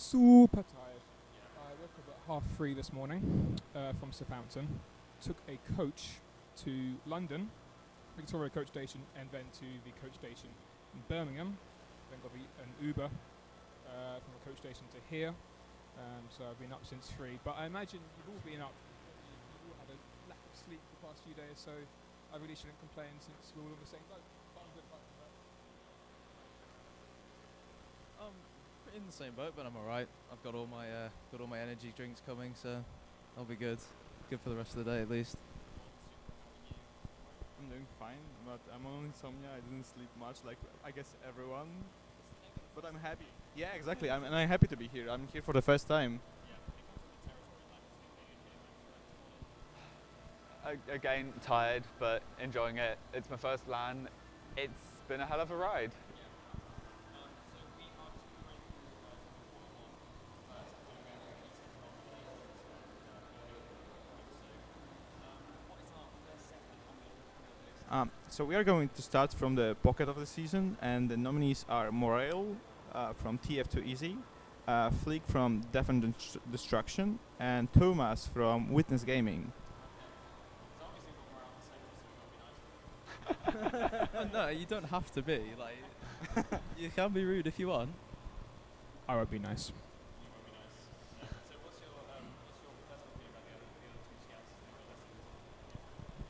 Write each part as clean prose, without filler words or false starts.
super tired. I woke up at 3:30 this morning from Southampton, took a coach to London, Victoria coach station, and then to the coach station in Birmingham. Then got an Uber from the coach station to here. So I've been up since 3. But I imagine you've all been up. You've all had a lack of sleep for the past few days, so I really shouldn't complain since we're all on the same boat. But I'm good apart from that. In the same boat, but I'm alright. I've got all my energy drinks coming, so I'll be good. Good for the rest of the day at least. I'm doing fine, but I'm on insomnia. I didn't sleep much, like I guess everyone. But I'm happy. Yeah, exactly. I'm happy to be here. I'm here for the first time. Again, tired, but enjoying it. It's my first LAN. It's been a hell of a ride. So we are going to start from the pocket of the season, and the nominees are Morale from TF2Easy, Flick from Death and Destruction, and Thomas from Witness Gaming. No, you don't have to be. Like, you can be rude if you want. I would be nice.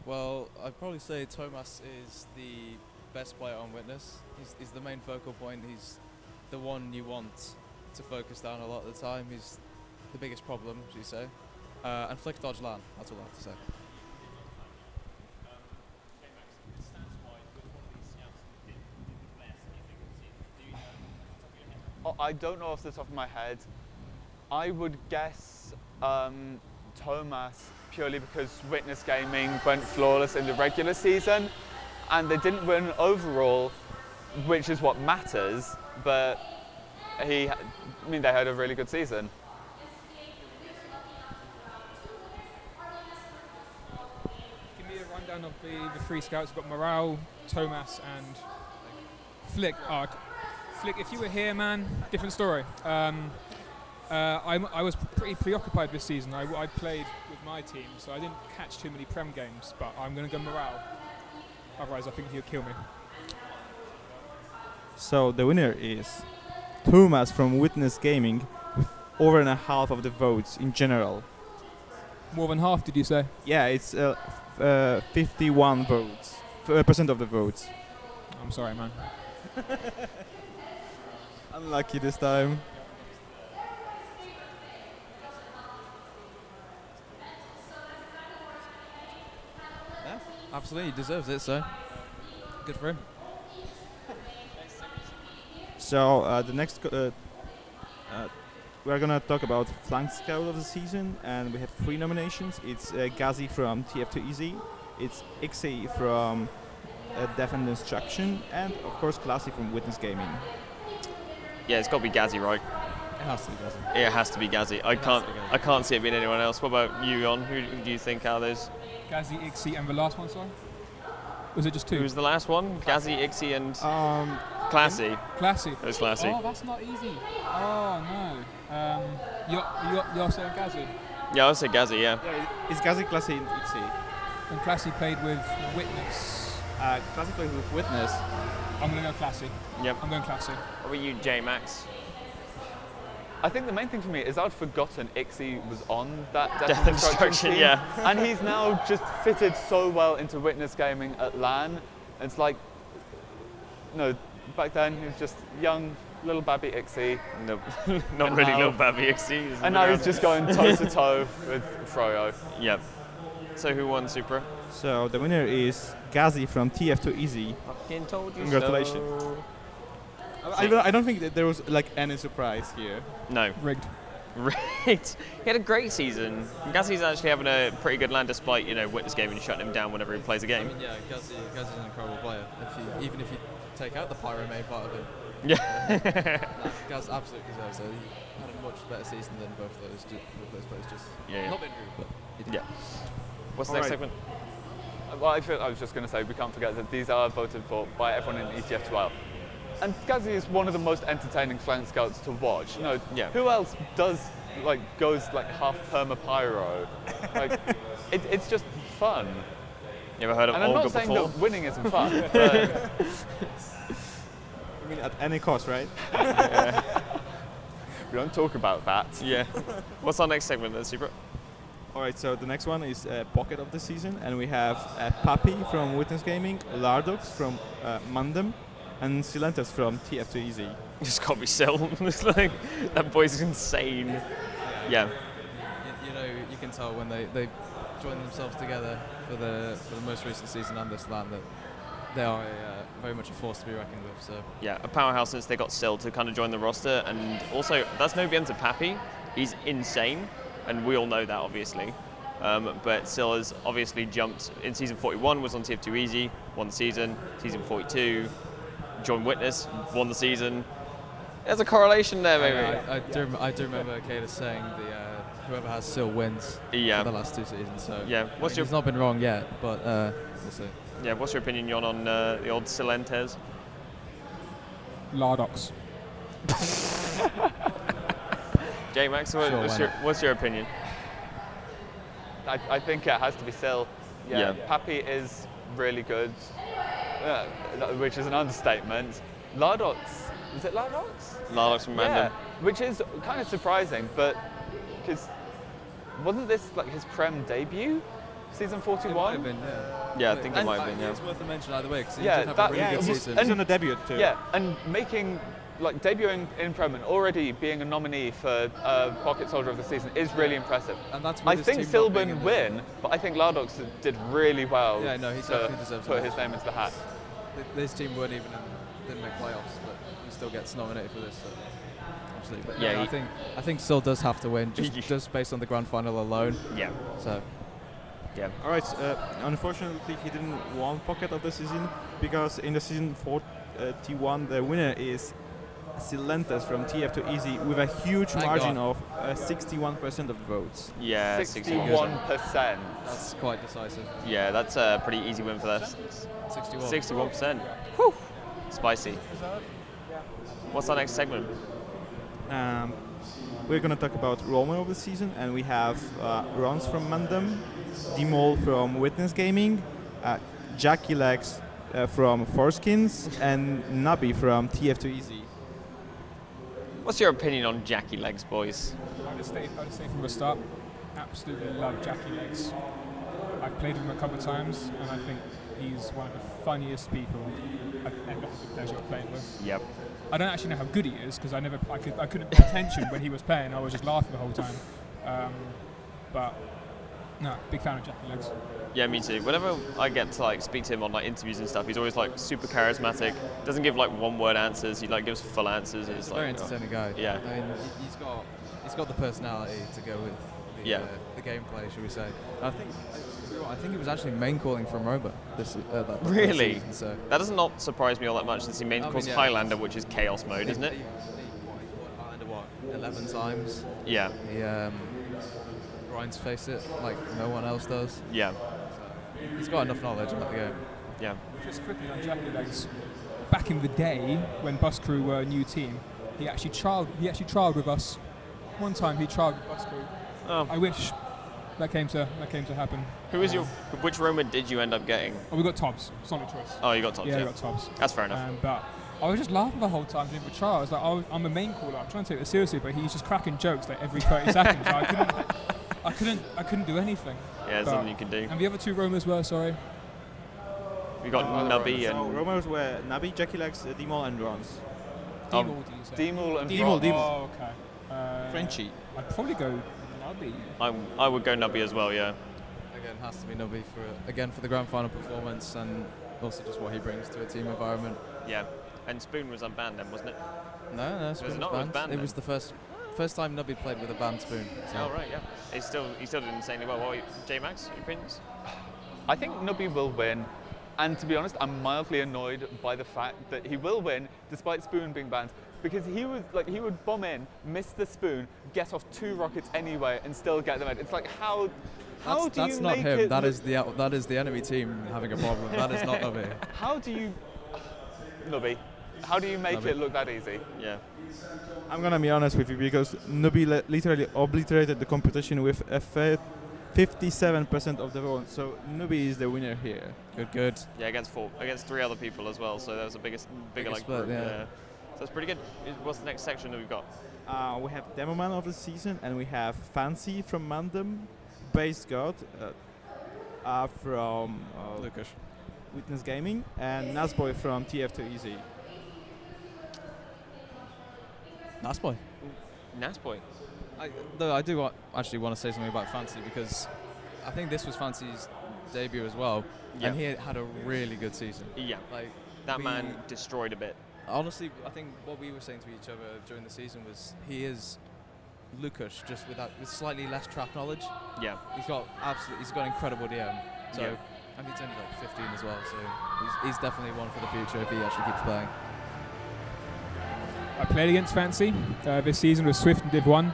Well, I'd probably say Thomas is the best player on Witness. He's the main focal point. He's the one you want to focus down a lot of the time. He's the biggest problem, should you say. And Flick dodge LAN, that's all I have to say. I don't know off the top of my head. I would guess Thomas, purely because Witness Gaming went flawless in the regular season and they didn't win overall, which is what matters, but they had a really good season. Give me a rundown of the 3 scouts. We've got Morale, Thomas, and Flick. Flick, if you were here, man, different story. I was pretty preoccupied this season. I played with my team, so I didn't catch too many Prem games, but I'm going to go Morale. Otherwise, I think he'll kill me. So the winner is Thomas from Witness Gaming with over and a half of the votes in general. More than half, did you say? Yeah, it's 51 votes, percent of the votes. I'm sorry, man. Unlucky this time. Yeah, absolutely, he deserves it, so good for him. So the next, we're gonna talk about Flank Scout of the season, and we have 3 nominations. It's Ghazi from TF2Easy, it's Ixie from Death and Destruction, and of course Classy from Witness Gaming. Yeah, it's got to be Ghazi, right? It has to be Ghazi. It has to be Ghazi. I can't see it being anyone else. What about you, Jon? Who do you think out of those? Ghazi, Ixie, and the last one, sorry? Was it just 2? Who was the last one? Ghazi, Ixie, and Classy. Classy. It was Classy. Oh, that's not easy. Oh, no. You're saying Ghazi? Yeah, I would say Ghazi, yeah. Yeah, it's Ghazi, Classy, and Ixie. And Classy played with Witness. Classy played with Witness. I'm going to go Classy. Yep. I'm going Classy. What about you, J-Max? I think the main thing for me is I'd forgotten Ixie was on that Death and Destruction team, yeah. and he's now just fitted so well into Witness Gaming at LAN. It's like, no, back then he was just young, little babby Ixie. No, not really little babby Ixie. And now he's just going toe to toe with Froyo. Yep. So who won Supra? So the winner is Ghazi from TF2Easy. Fucking told you Congratulations. so. I don't think that there was like any surprise here. No. Rigged. Rigged. He had a great season. Ghazi's actually having a pretty good LAN despite, Witness Gaming shutting him down whenever he plays a game. I mean, yeah, Ghazi's an incredible player. Even if you take out the Pyro main part of him. Yeah. Gaz absolutely deserves it. He had a much better season than both those players. Just not been rude, but he did. Yeah. What's the next Alright. segment? Well, I was just going to say, we can't forget that these are voted for by everyone in ETF2L. And Ghazi is one of the most entertaining flank scouts to watch. You know, Yeah. who else goes like half perma pyro? Like, it's just fun. You ever heard of And I'm Olga not saying before? that winning isn't fun, but I mean, at any cost, right? we don't talk about that. Yeah. What's our next segment then, Super? All right, so the next one is Pocket of the Season, and we have Papi from Witness Gaming, Lardox from Mandem, and Silentus from TF2Easy. It's got to be Sil. It's like, that boy's insane. Yeah. You know, you can tell when they join themselves together for the most recent season and this land that they are very much a force to be reckoned with. So Yeah, a powerhouse since they got Sil to kind of join the roster, and also that's no BM to Pappy. He's insane, and we all know that obviously. But Sil has obviously jumped in season 41, was on TF2 Easy, won the season. Season 42, joined Witness, won the season. There's a correlation there, maybe. I do remember Kayla saying whoever has Sil wins Yeah. for the last 2 seasons. So Yeah. What's your he's not been wrong yet, but we'll see. Yeah? What's your opinion, Jon, on the old Silentes? Lardox. J Max, Sure, what's your opinion? I think it has to be Sil. Yeah. Pappy is really good, which is an understatement. Lardox, is it Lardox? Lardox from Random. Which is kind of surprising, but because wasn't this like his Prem debut, season 41? It might have been, Yeah, I think it might have been. Yeah. It's worth a mention either way because he Yeah, did have that- a really yeah, good he's- season. He's on a debut too. Yeah, and debuting in Prem and already being a nominee for Pocket Soldier of the Season is really impressive. And that's I with his think team not being Silban in the- win, but I think Lardox did really well Yeah, no, he to definitely deserves put it. his name into the hat. This team didn't make playoffs, but he still gets nominated for this. So obviously, but Yeah, no, I think Sil does have to win just based on the grand final alone. Yeah. So Yeah. All right. Unfortunately, he didn't won Pocket of the Season because in the season 41, the winner is Silentus from TF2 Easy with a huge Thank margin God. of 61% of the votes. Yeah. 61%. that's quite decisive. Yeah, that's a pretty easy win for us. 61. 61%. Whew. Spicy. What's our next segment? We're going to talk about Roamer of the Season, and we have Rons from Mandem, Dimol from Witness Gaming, Jackie Legs from Foreskins, and Nabi from TF2 Easy. What's your opinion on Jackie Legs, boys? I'll just say from the start, absolutely love Jackie Legs. I've played with him a couple of times, and I think he's one of the funniest people I've ever had the pleasure of playing with. Yep. I don't actually know how good he is because I couldn't pay attention when he was playing. I was just laughing the whole time. But no, big fan of Jackie Legs. Yeah, me too. Whenever I get to like speak to him on like interviews and stuff, he's always like super charismatic. Doesn't give like one-word answers. He like gives full answers. And He's it's a very like, entertaining guy. Yeah. I mean, he's got the personality to go with the gameplay, should we say? And I think he was actually main calling from Roba this Really? season, so. That does not surprise me all that much since he main I mean, calls yeah. Highlander, which is chaos mode, isn't it? He Highlander, 11 times. Yeah. He grinds face it like no one else does. Yeah. So he's got enough knowledge about the game. Yeah. Just quickly on Jackie Legs, back in the day when Bus Crew were a new team, he actually trialed with us. One time he trialed with Bus Crew. Oh. I wish that came to happen. Which Roman did you end up getting? Oh, we got Tobbs. It's not a choice. Oh, you got Tops. Yeah, Yeah, we got Tobbs. that's fair enough. But I was just laughing the whole time doing the trial. I was like, I'm a main caller. I'm trying to take this seriously, but he's just cracking jokes like every 30 seconds. I couldn't do anything. Yeah, there's But- nothing you can do. And the other two Romers were, sorry. We got Nubby So and Roamers were Nabi, Jackie Legs, Dimol, and Rons. Um, Demol, do you say? Demul and Demul, Frost. Demul. Oh, okay. Frenchie. I'd probably go Nubby. I would go Nubby as well. Yeah. Again, has to be Nubby for the grand final performance and also just what he brings to a team environment. Yeah. And Spoon was unbanned then, wasn't it? No, Spoon was not? It was banned. banned It then? was the first time Nubby played with a banned Spoon. So. Oh right, yeah. He still did insanely well. What J Max, your opinions? I think Nubby will win. And to be honest, I'm mildly annoyed by the fact that he will win despite Spoon being banned. Because he would bomb in, miss the Spoon, get off 2 rockets anyway, and still get them in. It's like how do That's you not make him. it? That is the enemy team having a problem. That is not Nubby. How do you, Nubby? How do you make Love it it. look that easy? Yeah. I'm gonna be honest with you because Nubi literally obliterated the competition with a 57% of the vote. So Nubi is the winner here. Good. Yeah, against 3 other people as well. So that was a bigger Biggest like split, group. yeah. So that's pretty good. What's the next section that we've got? We have Demo Man of the season, and we have Fancy from Mandem, Base God from Lucas. Witness Gaming, and Nazboy from TF2Easy. Nice boy. Nice boy. Though I do actually want to say something about Fancy because I think this was Fancy's debut as well, Yeah. and he had a really good season. Yeah. Like That we- man destroyed a bit. Honestly, I think what we were saying to each other during the season was he is Lucas just with slightly less trap knowledge. Yeah. He's got incredible DM. So Yeah. and he's only like 15 as well. So he's definitely one for the future if he actually keeps playing. I played against Fancy this season with Swift and Div 1.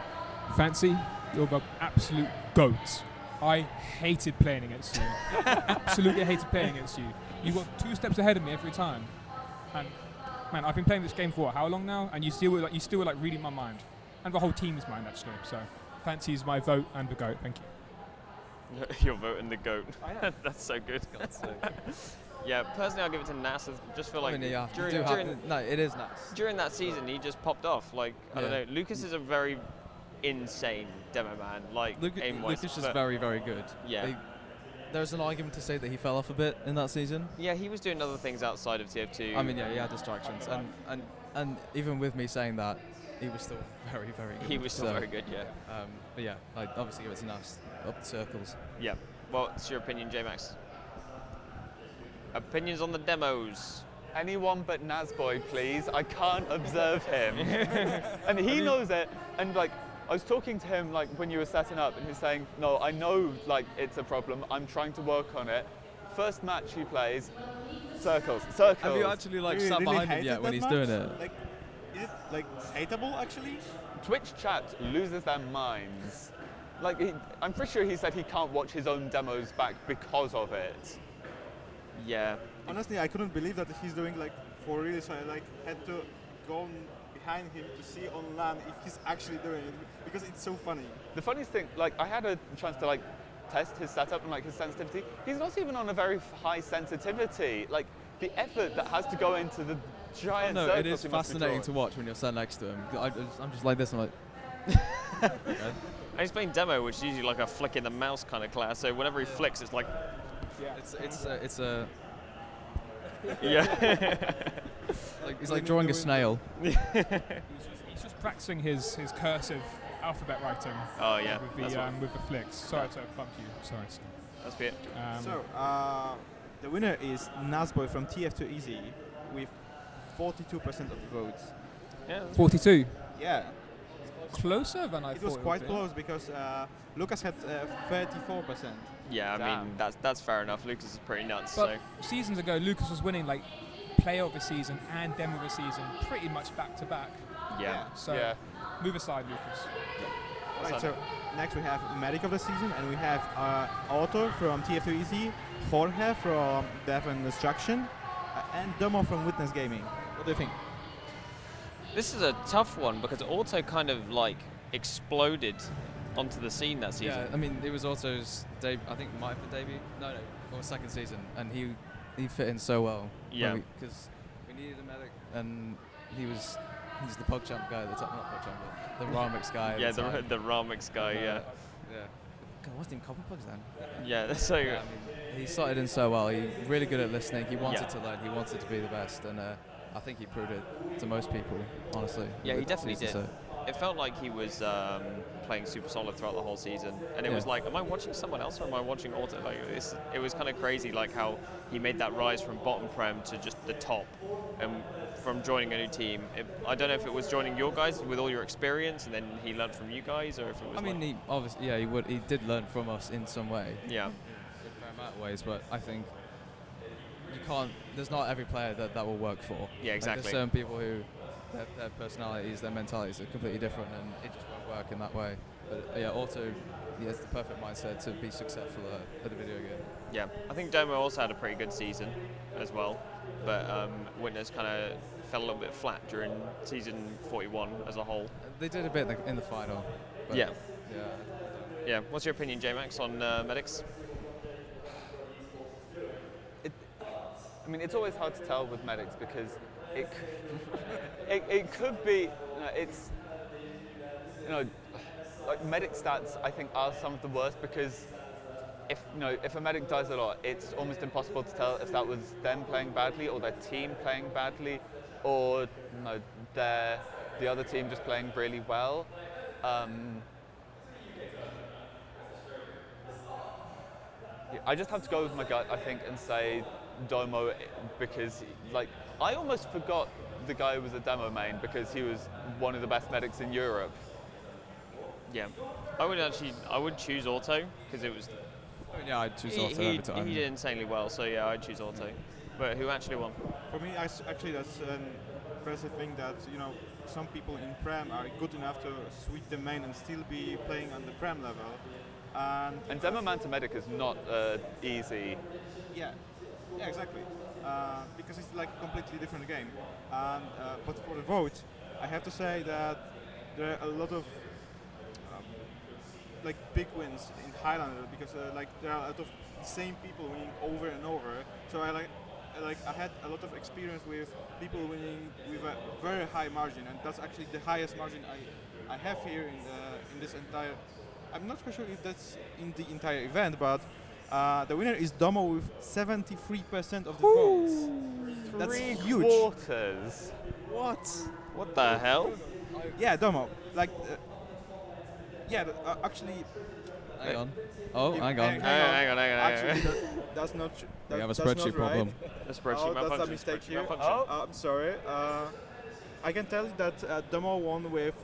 Fancy, you're the absolute goat. I hated playing against you. Absolutely hated playing against you. You got 2 steps ahead of me every time. And man, I've been playing this game for how long now? And you still were like reading my mind. And the whole team's mind actually. So Fancy is my vote and the goat. Thank you. You're voting the GOAT. That's so good. God's sake. Yeah, personally I'll give it to Nas. I just feel like I mean, yeah, during, you do during, have, no, it is nice. during that season he just popped off. Like, I don't Yeah. know, Lucas is a very insane demo man, like aim-wise. Lucas is but very, very good. Yeah. There's an argument to say that he fell off a bit in that season. Yeah, he was doing other things outside of TF2. I mean, yeah, he had distractions, and even with me saying that, he was still very, very good. he was still So, very good, yeah. But yeah, like obviously it was nice up the circles. Yeah. What's your opinion, J-Max? Opinions on the demos? Anyone but Nazboy, please. I can't observe him. And he knows it. And like, I was talking to him like when you were setting up, and he's saying, "No, I know like it's a problem. I'm trying to work on it." First match he plays, circles. Have you actually like sat behind him yet when he's doing it? Like, is it like hateable actually? Twitch chat loses their minds. Like, I'm pretty sure he said he can't watch his own demos back because of it. Yeah. Honestly, I couldn't believe that he's doing like for real. So I like had to go behind him to see on LAN if he's actually doing it because it's so funny. The funniest thing, like, I had a chance to like test his setup and like his sensitivity. He's not even on a very high sensitivity. Like, the effort that has to go into the giant No, circles it is he must be fascinating to drawing. watch when you're sat next to him. I'm just like this. I'm like, okay. And he's playing demo, which is usually like a flick in the mouse kind of class. So whenever he flicks, it's like, It's a yeah. like it's like drawing a snail. He's just practicing his cursive alphabet writing Oh yeah. with the flicks. Sorry to bump you. Sorry. That's it. So the winner is Nazboy from TF2Easy with 42% of the votes. Yeah. 42. Yeah, Closer than I it thought. was quite be. close because Lucas had 34%. Yeah, I mean Damn. that's fair enough. Lucas is pretty nuts. But So seasons ago, Lucas was winning like player of the season and demo of the season pretty much back to back. yeah. So Yeah. move aside, Lucas. Right, so next we have Medic of the season, and we have Otto from TF2Easy, Jorge from Death and Destruction, and Domo from Witness Gaming. What do you think? This is a tough one because Auto kind of like exploded onto the scene that season. Yeah, I mean, it was Otto's debut. I think it might have been debut. No, or second season, and he fit in so well. Yeah. Because we needed a medic, and he's the PogChamp guy at the top, not PogChamp, but the Ramix guy. Yeah, at the time. the Ramix guy. And, Yeah. Yeah. God, what's his name? Copperpugs then? Yeah. So Yeah, I mean, he started in so well. He really good at listening. He wanted to learn. He wanted to be the best, and I think he proved it to most people, honestly. yeah, he with definitely season, did. so- It felt like he was playing super solid throughout the whole season, and it Yeah. was like, am I watching someone else or am I watching Auto? Like, it was kind of crazy, like how he made that rise from bottom prem to just the top, and from joining a new team. I don't know if it was joining your guys with all your experience, and then he learned from you guys, or if it was. I mean, like, he obviously, yeah, he did learn from us in some way. yeah, In a fair amount of ways, but I think you can't. There's not every player that will work for. Yeah, Like, exactly. there's certain people who their personalities, their mentalities are completely different, and it just won't work in that way. But yeah, Auto, he has the perfect mindset to be successful at the video game. Yeah, I think Domo also had a pretty good season as well, but Witness kind of fell a little bit flat during season 41 as a whole. They did a bit in the final. But Yeah. Yeah. Yeah. What's your opinion, J-Max, on Medics? I mean, it's always hard to tell with medics because it could be, it's, like medic stats I think are some of the worst because if a medic dies a lot, it's almost impossible to tell if that was them playing badly or their team playing badly or the other team just playing really well. I just have to go with my gut, I think, and say Domo because, like, I almost forgot the guy who was a demo main because he was one of the best medics in Europe. Yeah, I would choose Auto because it was. Yeah, I'd choose Auto every time. He did insanely well, so yeah, I'd choose Auto. But who actually won? For me, actually, that's an impressive thing that some people in Prem are good enough to switch the main and still be playing on the Prem level. And demo man to medic is not easy. Yeah, exactly. Because it's like a completely different game. But for the vote, I have to say that there are a lot of like big wins in Highlander because like there are a lot of same people winning over and over. So I had a lot of experience with people winning with a very high margin, and that's actually the highest margin I have here in this entire. I'm not quite sure if that's in the entire event, but the winner is Domo with 73% of the votes. That's huge. 3/4. What the hell? Yeah, Domo. Like, actually. Hang on. Oh, hang on. Hang on. Actually, that's not. We have a that's spreadsheet not right. problem. A spreadsheet That's a malfunction. mistake Spreadsheet here. malfunction. I'm sorry. I can tell you that Domo won with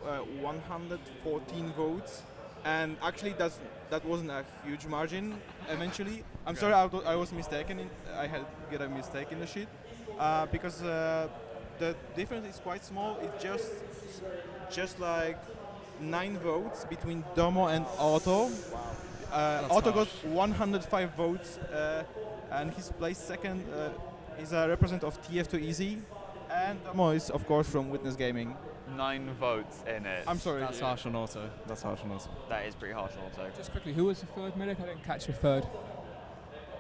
114 votes, and actually that wasn't a huge margin. Eventually, I'm sorry, I was mistaken. I had get a mistake in the sheet because the difference is quite small. It's just like 9 votes between Domo and Otto. Otto got 105 votes, and he's placed second. He's a representative of TF2 and Domo is, of course, from Witness Gaming. 9 votes in it. I'm sorry. That's harsh on Auto. That is pretty harsh on Auto. Just quickly, who was the third medic? I didn't catch the third.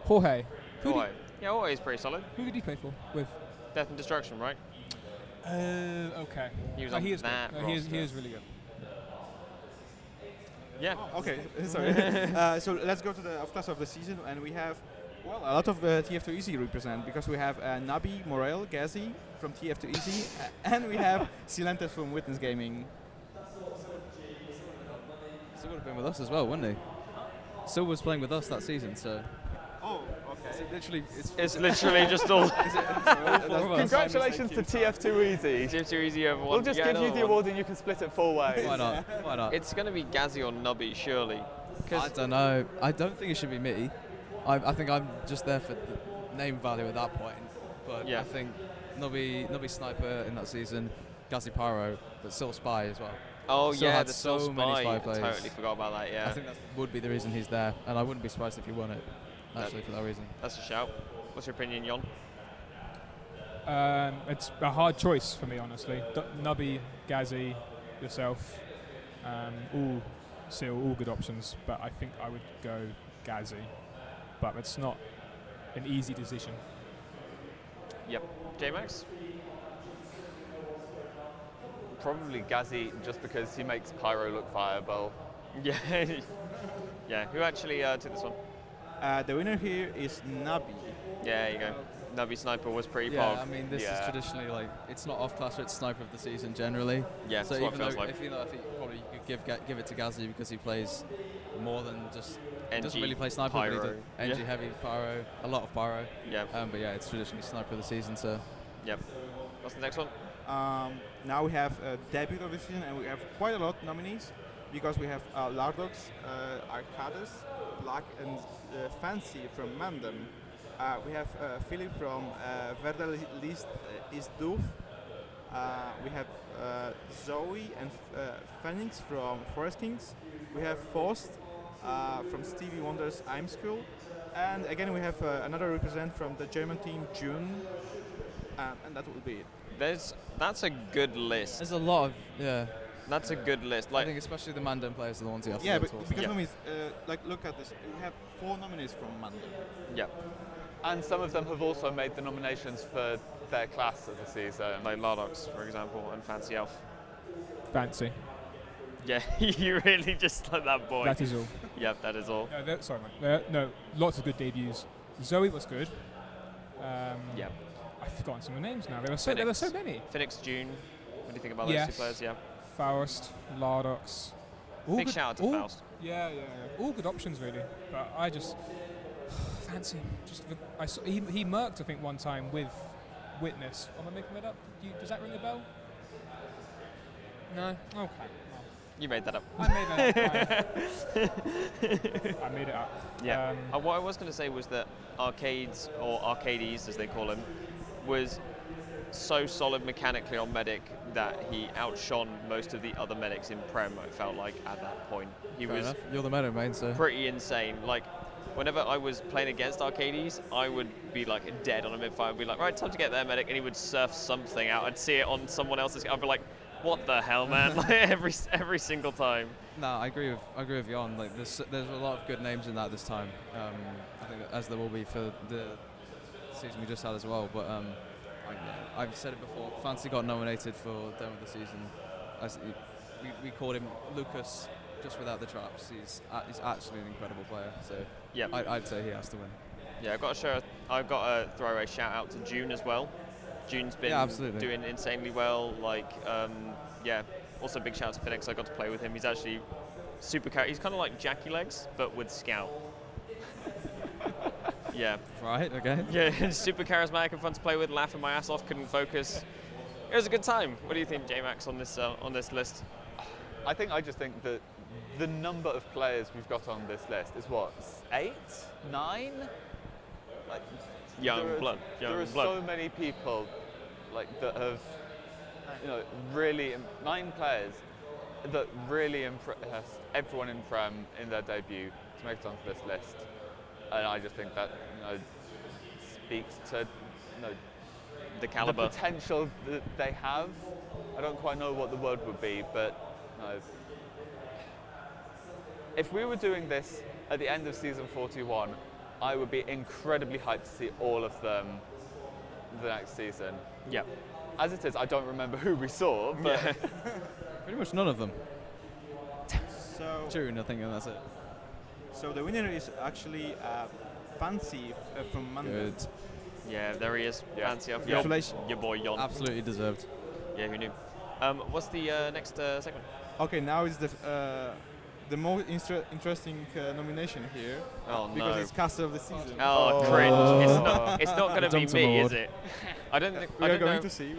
Jorge. Jorge. Yeah, Jorge is pretty solid. Who did he play for? With? Death and Destruction, right? Okay. He was No, on he is that good. No, he roster. is really good. Yeah. Okay, sorry. So let's go to the off-class of the season, and we have, well, a lot of TF2 represent because we have Nabi, Morel, Gazi from TF2 and we have Silentes from Witness Gaming. Still would have been with us as well, wouldn't he? Still was playing with us that season, so. Oh, okay. It's literally just all. Congratulations to TF2 Easy. TF2 Easy everyone. We'll just give you the award and you can split it 4 ways. Why not? Why not? It's going to be Gazi or Nubby, surely. I don't know. I don't think it should be me. I think I'm just there for the name value at that point. But Yeah. I think Nubby Sniper in that season, Gazi Pyro, but still Spy as well. Oh Still yeah, had the so Soul many Spy. spy I plays. totally forgot about that. Yeah. I think that would be the reason he's there, and I wouldn't be surprised if he won it. Actually, for that reason. That's a shout. What's your opinion, Jon? It's a hard choice for me, honestly. Nubby, Gazi, yourself, all good options, but I think I would go Gazi. But it's not an easy decision. Yep. J-Max? Probably Gazi just because he makes Pyro look viable. Yeah. Yeah. Who actually took this one? The winner here is Nabi. Yeah, there you go. Nubby Sniper was pretty Yeah, pog. I mean, this is traditionally like it's not off class, it's Sniper of the season generally. Yeah, so that's what it even feels though like. I think probably you could give it to Gazi because he plays more than just. He doesn't NG, really play Sniper, Pyro. but he does NG heavy Pyro, a lot of Pyro. Yeah. But yeah, it's traditionally Sniper of the season. So. Yep. What's the next one? Now we have debut of the season, and we have quite a lot of nominees because we have Lardox, Arcades, Black, and Fancy from Mandem. We have Philip from Verda List is Doof. We have Zoe and Phoenix from Forest Kings. We have Faust from Stevie Wonder's I'm School. And again, we have another represent from the German team, June. And that will be it. That's a good list. There's a lot of, That's a good list. I think especially the Mandan players are the ones you have to Yeah, go but towards. because Yeah. nominees, look at this. We have 4 nominees from Mandan. Yeah, And some of them have also made the nominations for their class of the season. like Lardox, for example, and Fancy Elf. Fancy. Yeah, you really just like that boy. That is all. Yep, that is all. Sorry, man. No, lots of good debuts. Zoe was good. Yep. I've forgotten some of the names now. There were so many. Phoenix June. What do you think about those two players? Yeah. Faust, Lardox. All Big good- shout out to all- Faust. Yeah. All good options, really. But I just fancy him. He murked, I think, one time with Witness. Am I making that up? Does that ring a bell? No? Okay. You made that up. I made that up. I made it up. Yeah. What I was going to say was that Arcades, or Arcades as they call him, was so solid mechanically on Medic that he outshone most of the other medics in Prem, I felt like, at that point. He Fair was enough. You're the meta main, so. pretty insane. Like, whenever I was playing against Arcades, I would be like dead on a mid-fight. I'd be like, right, time to get there, Medic, and he would surf something out. I'd see it on someone else's. I'd be like, what the hell, man? Like, every single time. No, I agree with Jan. Like, there's a lot of good names in that this time. I think that as there will be for the season we just had as well. But I've said it before. Fancy got nominated for Dome of the Season. We called him Lucas just without the traps. He's actually an incredible player. So Yeah. I'd say he has to win. Yeah, I've got to throw a shout out to June as well. June's been absolutely. doing insanely well. Like, also big shout out to Phoenix. I got to play with him. He's actually super. He's kind of like Jackie Legs, but with Scout. Yeah. Right. Okay. Yeah, super charismatic and fun to play with. Laughing my ass off, couldn't focus. It was a good time. What do you think, J-Max, on this list? I just think that the number of players we've got on this list is what, 8, 9? Like, Young blood. There are so many people that have, really 9 players that really impressed everyone in Prem in their debut to make it onto this list, and I just think that speaks to The caliber. the potential that they have. I don't quite know what the word would be, but if we were doing this at the end of season 41, I would be incredibly hyped to see all of them the next season. Yeah. As it is, I don't remember who we saw, but Pretty much none of them. So, June, I think, and that's it. so the winner is actually Fancy from Mandan. Good. Yeah, there he is. Yeah. Fancy off. Congratulations. Your boy Jon. Absolutely deserved. Yeah, who knew? What's the next segment? Okay, now is the most interesting nomination here. Oh because no. it's caster of the season. Oh, cringe. It's not going to be Dumped me, award. is it? I don't think. We I are don't going know. to see.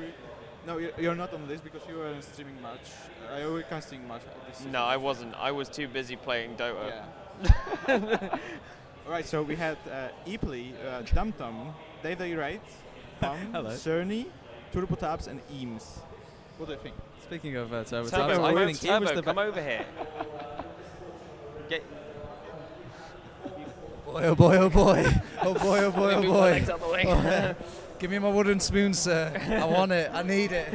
No, you're not on this because you were in streaming match. I always can't stream match this season. No, I wasn't. I was too busy playing Dota. Yeah. Alright, so we had Epley, Dumtum, Dave Wright, Pum, Hello. Cerny, Turbo Tabs, and Eames. What do you think? Speaking of Turbo, Turbo, Tabs, I think he was Turbo, the come over here. Get, boy, oh boy, oh boy, oh boy, oh boy, oh move my boy. legs out the way. Give me my wooden spoon, sir. I want it. I need it.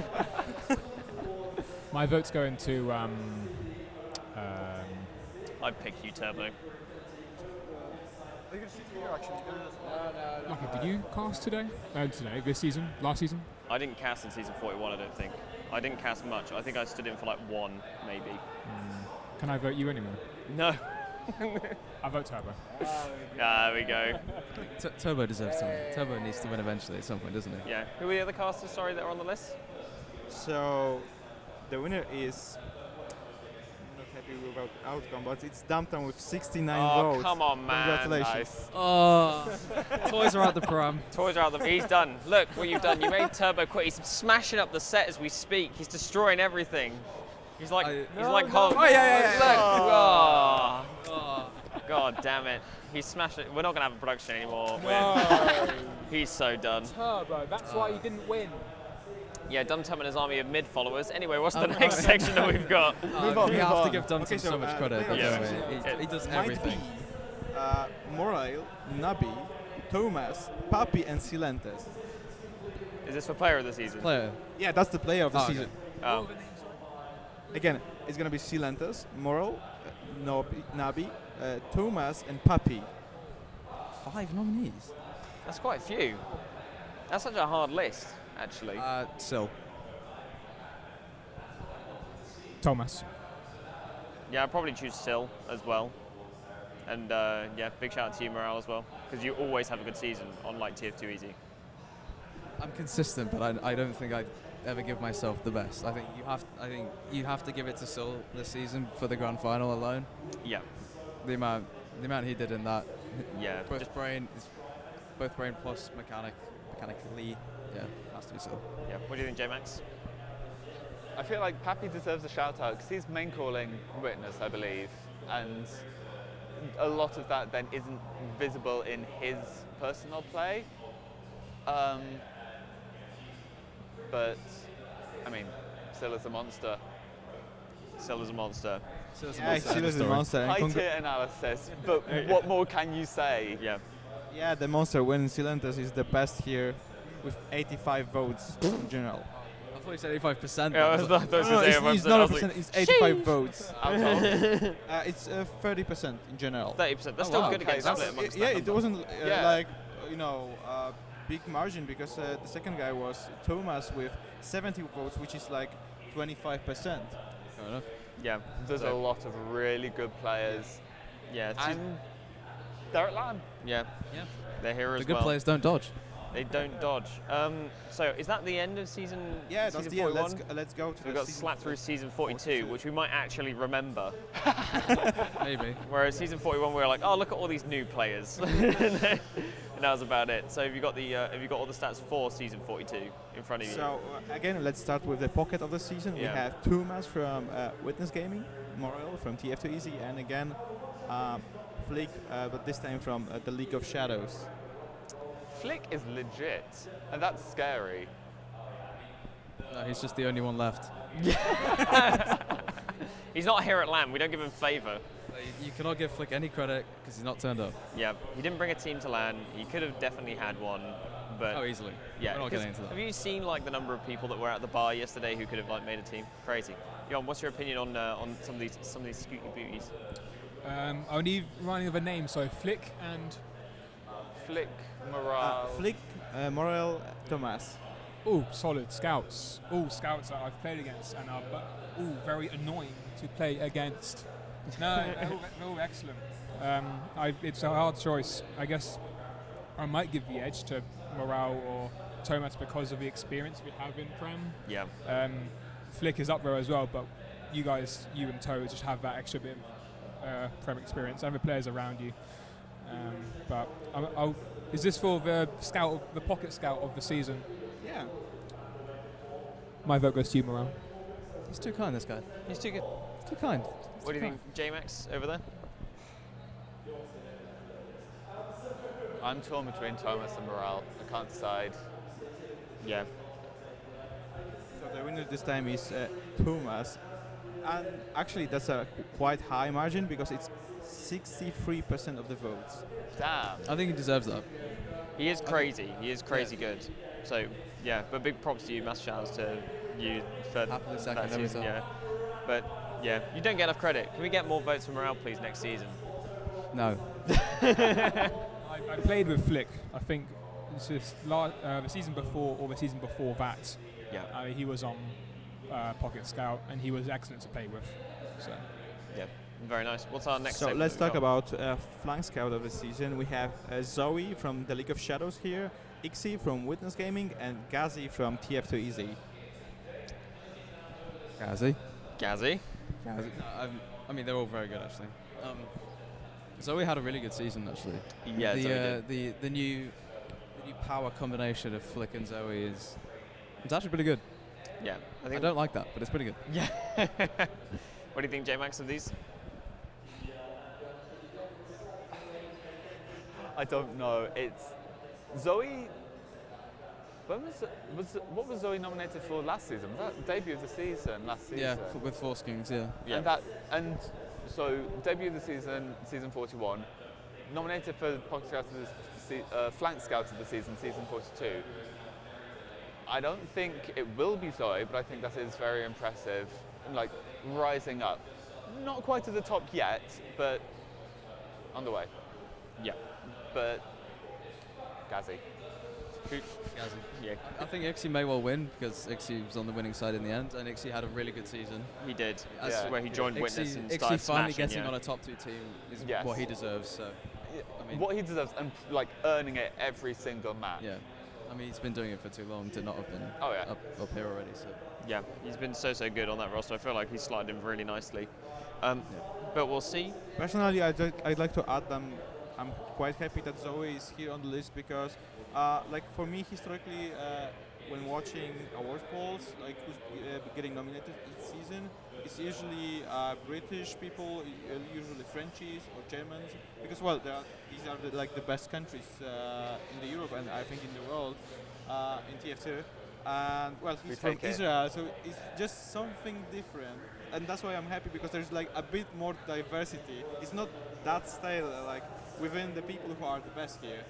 My vote's going to I'd pick you, Turbo. Lucky, did you cast today? No, today, this season, last season? I didn't cast in season 41, I don't think. I didn't cast much. I think I stood in for like 1, maybe. Can I vote you anyway? No. I vote Turbo. There we go. Turbo deserves to win. Turbo needs to win eventually at some point, doesn't he? Yeah. Who are the other casters, sorry, that are on the list? So, the winner is. I'm not happy with the outcome, but it's Dumtum with 69 Oh, votes. come on, man. Congratulations. Nice. Oh, toys are at the pram. Toys are out of He's done. Look what you've done. You made Turbo quit. He's smashing up the set as we speak. He's destroying everything. He's like, Hulk. Oh, yeah. Look. Oh. God damn it. He's smashed it. We're not going to have a production anymore. He's so done. Turbo, that's why you didn't win. Yeah, Dumtum and his army of mid followers. Anyway, what's the next section that we've got? We have to give Dumtum Okay, so much credit. player Yeah. of the By the season way. He does might everything. be Morail, Nabi, Thomas, Papi, and Silentes. Is this for player of the season? Player. Yeah, that's the player of the Oh, okay. season. Oh. Again, it's gonna be Silentes, Moral, Nabi, Thomas, and Papi. 5 nominees. That's quite a few. That's such a hard list, actually. Sil. Thomas. Yeah, I'd probably choose Sil as well. And yeah, big shout out to you, Morale, as well, because you always have a good season on like TF2 Easy. I'm consistent, but I don't think I'd ever give myself the best. I think you have to give it to Sil this season for the grand final alone. Yeah, The amount he did in that. yeah. Both brain plus mechanically. Yeah, has to be Sil. Yeah. What do you think, J-Max? I feel like Pappy deserves a shout out because he's main calling Witness, I believe, and a lot of that then isn't visible in his personal play. But I mean, Sil is a monster. Sil is a monster. Yeah, Sil is a monster. and High tier analysis, but what more can you say? Yeah. Yeah, the monster when Silentes is the best here with 85 votes in general. I thought you said 85%. Yeah, I was like, It's not a percent, it's 85 votes. Out of It's 30% in general. 30%. That's Oh, still wow. good Okay, against that's- split amongst Yeah, that it number. wasn't Yeah. like, big margin because the second guy was Thomas with 70 votes, which is like 25%. Fair enough. Yeah. There's a So, lot of really good players, yeah. and they're at LAN. Yeah. Yeah. They're here The as good well. players don't dodge. They don't dodge. So is that the end of season? Yeah, that's season the end. 41? Let's go to We the got season slapped through season 42, 42. which we might actually remember. Maybe. Whereas season 41, we were like, oh, look at all these new players, and that was about it. So have you got all the stats for season 42 in front of you? So again, let's start with the pocket of the season. Yeah. We have Thomas from Witness Gaming, Morel from TF2 Easy, and again Flick, but this time from the League of Shadows. Flick is legit, and that's scary. No, he's just the only one left. He's not here at LAN. We don't give him favour. You cannot give Flick any credit because he's not turned up. Yeah, he didn't bring a team to LAN. He could have definitely had one, but Oh, easily. yeah. We're not 'cause getting into that. Have you seen like the number of people that were at the bar yesterday who could have like made a team? Crazy. Jon, what's your opinion on some of these Scooty Booties? I need running of a name, so Flick and Flick, Morale. Flick, Morel, Thomas. solid scouts. All scouts that I've played against and are very annoying to play against. No, they're all excellent. It's a hard choice. I guess I might give the edge to Morale or Thomas because of the experience we have in Prem. Yeah. Flick is up there as well, but you and Toe just have that extra bit of Prem experience and the players around you. But is this for the pocket scout of the season? Yeah. My vote goes to you, Morale. He's too kind, this guy. He's too good. He's too kind. What do you think, J-Max over there? I'm torn between Thomas and Morale. I can't decide. Yeah. So the winner this time is Thomas, and actually that's a quite high margin because it's 63% of the votes. Damn. I think he deserves that. He is crazy. He is crazy good. So yeah, but big props to you. Massive shout outs to you for Happily second that every season. time. Yeah. But yeah, you don't get enough credit. Can we get more votes for Morale, please, next season? No. I played with Flick. I think it's just the season before or the season before that. Yeah. He was on Pocket Scout and he was excellent to play with. So Yeah. Very nice. What's our next? So segment let's that talk we've got? about flank scout of the season. We have Zoe from the League of Shadows here, Ixi from Witness Gaming, and Gazi from TF2 Easy. Gazzy. Gazzy. I mean, they're all very good, actually. Zoe had a really good season, actually. Yeah. Zoe did. The new power combination of Flick and Zoe it's actually pretty good. Yeah. I don't like that, but it's pretty good. Yeah. What do you think, J-Max, of these? I don't know. It's Zoe. What was Zoe nominated for last season? Was that debut of the season last season? Yeah, with Force Kings, yeah. Yeah. And so debut of the season 41, nominated for Pocket Scout of the Flank Scout of the season 42. I don't think it will be Zoe, but I think that is very impressive. Like rising up, not quite to the top yet, but on the way. Yeah. But Gazzy. Yeah. I think Ixie may well win because Ixie was on the winning side in the end, and Ixie had a really good season. He did. That's That's where he joined Witness and Ixie started finally smashing, getting yeah. on a top 2 team is Yes. what he deserves. So, I mean, What he deserves, and like earning it every single match. yeah. I mean, he's been doing it for too long to not have been Oh, yeah. up here already. So, Yeah, he's been so good on that roster. I feel like he's slotted in really nicely. But we'll see. Personally, I'd like to add I'm quite happy that Zoe is here on the list because, like for me, historically, when watching awards polls, like who's getting nominated each season, it's usually British people, usually Frenchies or Germans, because well, these are the best countries in the Europe and I think in the world in TF2. And well, he's from Israel, so it's just something different, and that's why I'm happy because there's like a bit more diversity. It's not that style like within the people who are the best here.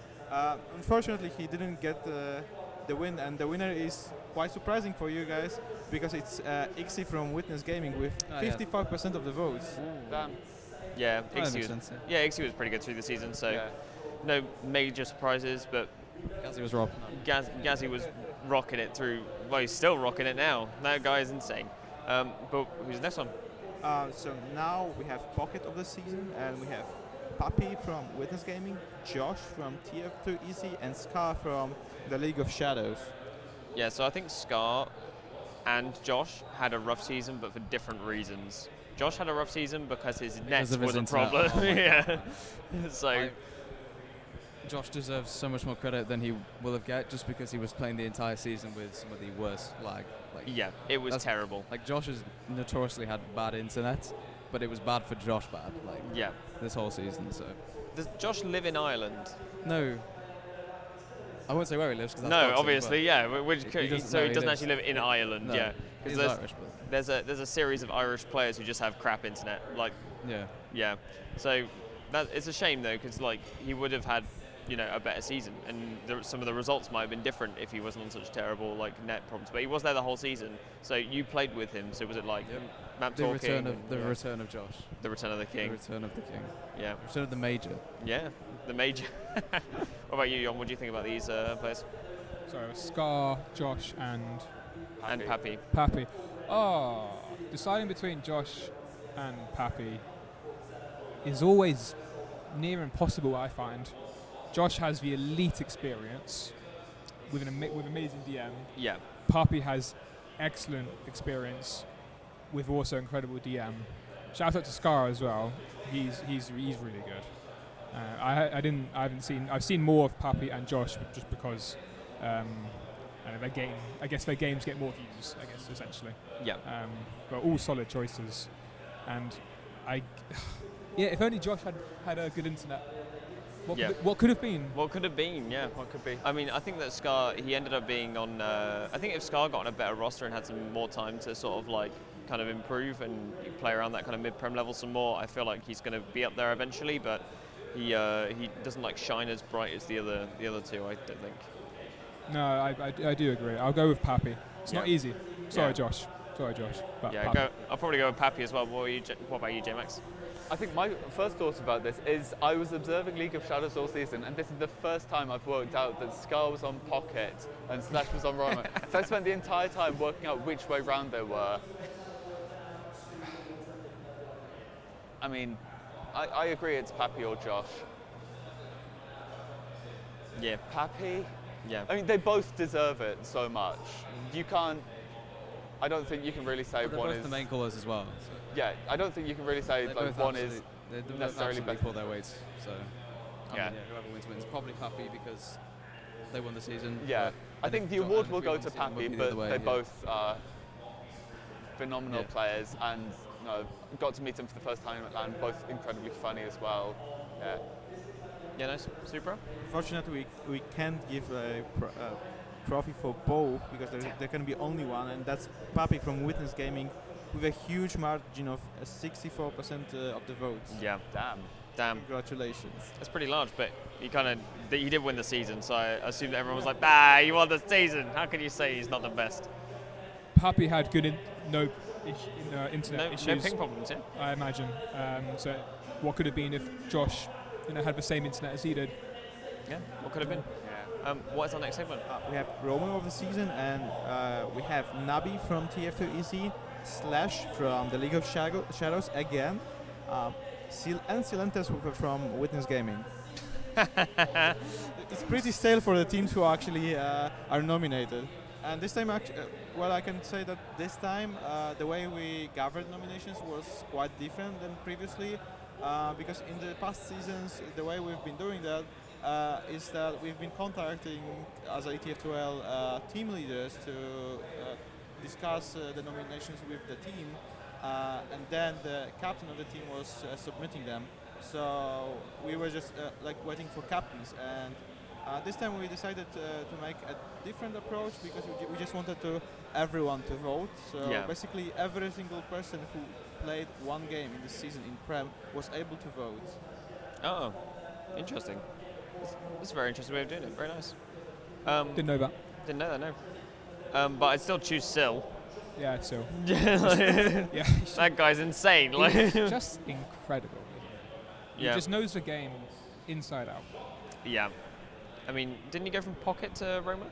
Unfortunately, he didn't get the win, and the winner is quite surprising for you guys because it's Ixie from Witness Gaming with 55% of the votes. Damn. Yeah, that Ixie makes was, sense. Ixie was pretty good through the season, so Yeah. no major surprises, but Gazzy was robbed. Gazzy was rocking it through. Well, he's still rocking it now. That guy is insane. But who's the next one? So now we have Pocket of the season, and we have Papi from Witness Gaming, Josh from TF2 Easy, and Scar from the League of Shadows. Yeah, so I think Scar and Josh had a rough season, but for different reasons. Josh had a rough season because his net of his was a internet. problem. Oh my Yeah. So Josh deserves so much more credit than he will have got just because he was playing the entire season with some of the worst lag. Like, yeah, it was that's- terrible. Like Josh has notoriously had bad internet, but it was bad for Josh bad. Like Yeah. this whole season. So Does Josh live in Ireland? no, I won't say where he lives because No, obviously, yeah. Which He doesn't so know he he doesn't lives actually live in Ireland, No, yeah. he's Because Irish, but there's a series of Irish players who just have crap internet, like yeah. yeah. So that it's a shame though, because like he would have had a better season, and some of the results might have been different if he wasn't on such terrible like net problems. But he was there the whole season, so you played with him. So was it like map The talking? return of Josh. The return of the The king. return of the king. Yeah, The return of the major. yeah, the major. What about you, Jon? What do you think about these players? So Scar, Josh, and And Pappy. Pappy. Deciding between Josh and Pappy is always near impossible, I find. Josh has the elite experience with amazing DM. Yeah, Pappy has excellent experience with also incredible DM. Shout out to Scar as well. He's really good. I've seen more of Pappy and Josh just because I guess their games get more views, I guess, essentially. yeah. But all solid choices. And if only Josh had a good internet. What could have been? What could have been? Yeah. What could be? I mean, I think that Scar, he ended up being on. I think if Scar got on a better roster and had some more time to sort of like kind of improve and play around that kind of mid-prem level some more, I feel like he's going to be up there eventually. But he doesn't like shine as bright as the other two. I don't think. No, I do agree. I'll go with Pappy. It's not easy. Sorry, Yeah. Josh. But Yeah, Pappy. I'll probably go with Pappy as well. What about you, J-Max? I think my first thought about this is I was observing League of Shadows all season, and this is the first time I've worked out that Scar was on Pocket and Slash was on Roma. So I spent the entire time working out which way round they were. I mean, I agree it's Pappy or Josh. Yeah. Pappy? Yeah. I mean, they both deserve it so much. You can't. I don't think you can really say But they're one both is. the main colours as well. So Yeah, I don't think you can really say they like both one is. they both necessarily absolutely better. pull their weights. So I Yeah. mean, whoever wins. Probably Pappy because they won the season. Yeah, but I think the Jo- award and will if we go won to the season, would Pappy, be the but other way, they yeah. both are phenomenal Yeah. players, and got to meet them for the first time at LAN. Both incredibly funny as well. Yeah. Yeah, nice. Super. Unfortunately, we can't give trophy for both because there can be only one, and that's Papi from Witness Gaming with a huge margin of 64% of the votes. Yeah. Damn. Congratulations. That's pretty large, but he did win the season, so I assume that everyone was like, "Bah, you won the season. How can you say he's not the best?" Papi had good internet No issues, ping problems, yeah. I imagine. So what could have been if Josh had the same internet as he did? Yeah, what could have been? Yeah. What is our next segment? We have Roman of the season, and we have Nabi from TF2EZ, Slash from the League of Shadows again, and Silentes from Witness Gaming. It's pretty stale for the teams who actually are nominated. And this time, well, I can say that this time the way we gathered nominations was quite different than previously, because in the past seasons, the way we've been doing that is that we've been contacting as ETF2L team leaders to discuss the nominations with the team, and then the captain of the team was submitting them. So we were just waiting for captains, and this time we decided to make a different approach because we just wanted everyone to vote. So basically every single person who played one game in this season in Prem was able to vote. Oh, interesting. That's a very interesting way of doing it. Very nice. Didn't know that. Didn't know that, no. But I'd still choose Sil. Yeah, so. Yeah. That guy's insane. He's just incredible. He Yeah. just knows the game inside out. Yeah. I mean, didn't he go from Pocket to Roma?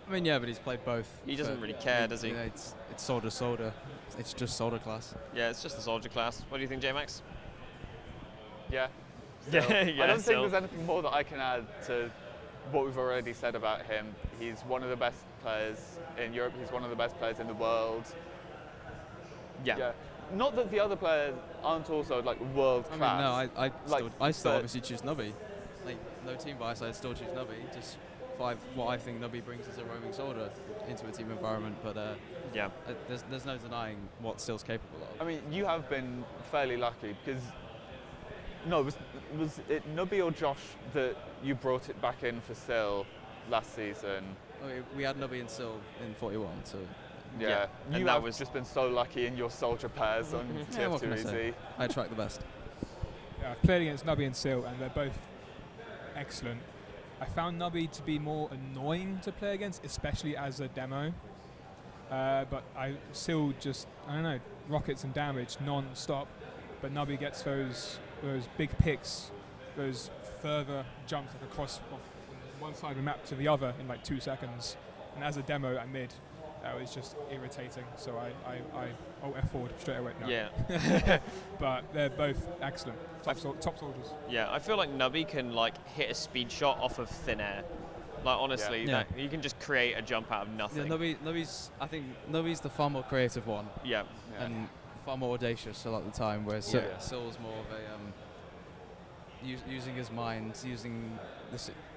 I mean, yeah, but he's played both. He doesn't really care, does he? Yeah, it's soldier. It's just soldier class. Yeah, it's just the soldier class. What do you think, J-Max? Yeah. Yeah, Still. yeah, I don't still. think there's anything more that I can add to what we've already said about him. He's one of the best players in Europe. He's one of the best players in the world. Yeah. Not that the other players aren't also world I class. mean, no, I still but- obviously choose Nubby. Like, no team bias, I still choose Nubby. Just what I think Nubby brings as a roaming soldier into a team environment. But Yeah. there's no denying what Still's capable of. I mean, you have been fairly lucky because was it Nubby or Josh that you brought it back in for Sil last season? We had Nubby and Still in 41, so Yeah, and you that have was- just been so lucky in your soldier pairs on Yeah, what can I TF2EZ. say? I attract the best. Yeah, I've played against Nubby and Sil, and they're both excellent. I found Nubby to be more annoying to play against, especially as a demo. But Sil just, I don't know, rockets and damage non-stop. But Nubby gets those big picks, those further jumps across from one side of the map to the other in 2 seconds. And as a demo at mid, that was just irritating. So I F forward straight away. No. Yeah. But they're both excellent, top soldiers. Yeah, I feel like Nubby can hit a speed shot off of thin air. Honestly, Yeah. that you can just create a jump out of Yeah, nothing. I think Nubby's the far more creative one Yeah. Yeah. and far more audacious a lot of the time, whereas Yeah. Sil's more of a using his mind,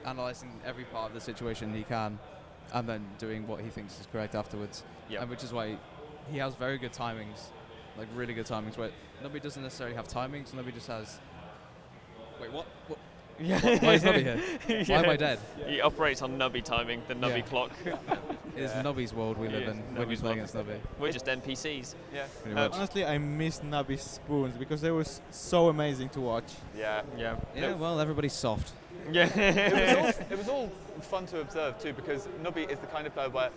analysing every part of the situation he can, and then doing what he thinks is correct afterwards. Yeah. And which is why he has very good timings, really good timings. Where Nubby doesn't necessarily have timings. Nubby just has. Wait, what? Yeah. Why is Nubby here? Why am I dead? He operates on Nubby timing, the Nubby Yeah. clock. It is Yeah. Nubby's world we live Yeah, in when we Nubby's play world. against Nubby. We're just NPCs. Yeah. Pretty much. Honestly, I miss Nabi's spoons because they were so amazing to watch. Yeah. Yeah. Yeah, well, everybody's soft. Yeah. It was all fun to observe too because Nubby is the kind of player where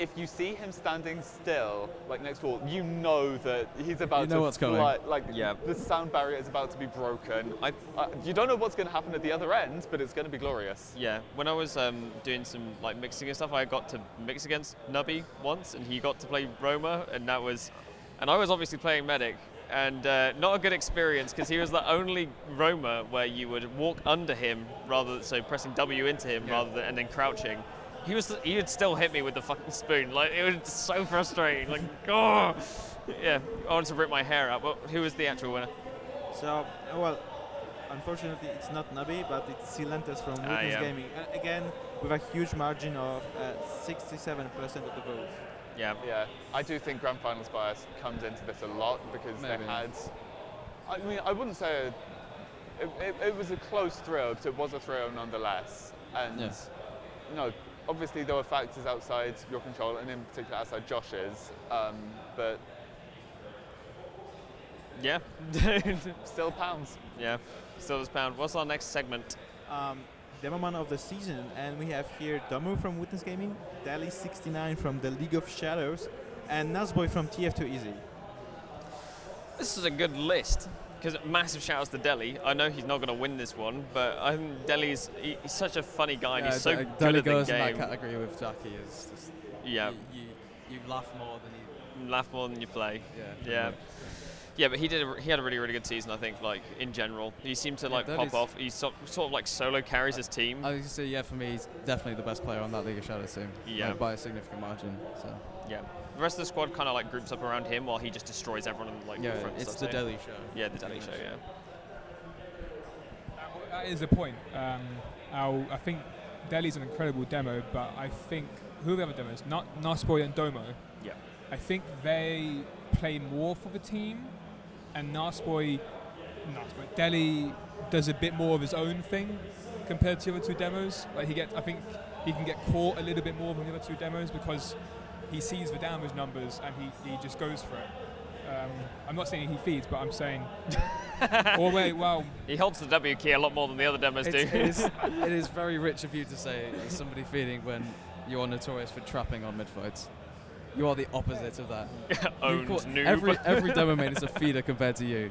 if you see him standing still, next wall, you know that he's about You know to what's coming. fly. Yeah. The sound barrier is about to be broken. You don't know what's going to happen at the other end, but it's going to be glorious. Yeah, when I was doing some mixing and stuff, I got to mix against Nubby once, and he got to play Roma, and I was obviously playing medic, and not a good experience because he was the only Roma where you would walk under him pressing W into him and then crouching. He would still hit me with the fucking spoon. It was just so frustrating. Oh, yeah. I wanted to rip my hair out. But who was the actual winner? So, well, unfortunately it's not Nabi, but it's Silentes from Witness yeah. Gaming. Again, with a huge margin of 67% of the votes. Yeah. Yeah, I do think Grand Finals bias comes into this a lot because Maybe. they had. I mean, I wouldn't say it was a close throw, but it was a throw nonetheless. And Yeah. obviously there were factors outside your control, and in particular outside Josh's, but Yeah. still pounds. Yeah. Still this pound. What's our next segment? Demo man of the season, and we have here Damu from Witness Gaming, Dally69 from the League of Shadows, and Nazboy from TF2Easy. This is a good list. Because massive shout outs to Delhi. I know he's not going to win this one, but I think Delhi's he's such a funny guy. And he's so good Delhi at the goes in game. that category with Jackie. Is just Yeah. you laugh more than you. Laugh more than you play. Yeah. Yeah. Yeah, but he had a really, really good season, I think, like, in general. He seemed to, like, pop off. He sort of, like, solo carries his team. I was going to say, yeah, for me, he's definitely the best player on that League of Shadows team. Yeah. Like, by a significant margin, so. Yeah. The rest of the squad kind of, like, groups up around him while he just destroys everyone in, like, Yeah, the front. it's stuff, the so- Delhi show. Yeah, the Delhi show, yeah. That is the point. I think Delhi's an incredible demo, but I think who are the other demos? Not Nasboy and Domo. Yeah. I think they play more for the team, and Delhi does a bit more of his own thing compared to the other two demos. Like I think he can get caught a little bit more than the other two demos because he sees the damage numbers and he just goes for it. I'm not saying he feeds, but I'm saying. He holds the W key a lot more than the other demos do. It is very rich of you to say somebody feeding when you are notorious for trapping on mid-fights. You are the opposite of that. Owned noob. Every demo main is a feeder compared to you.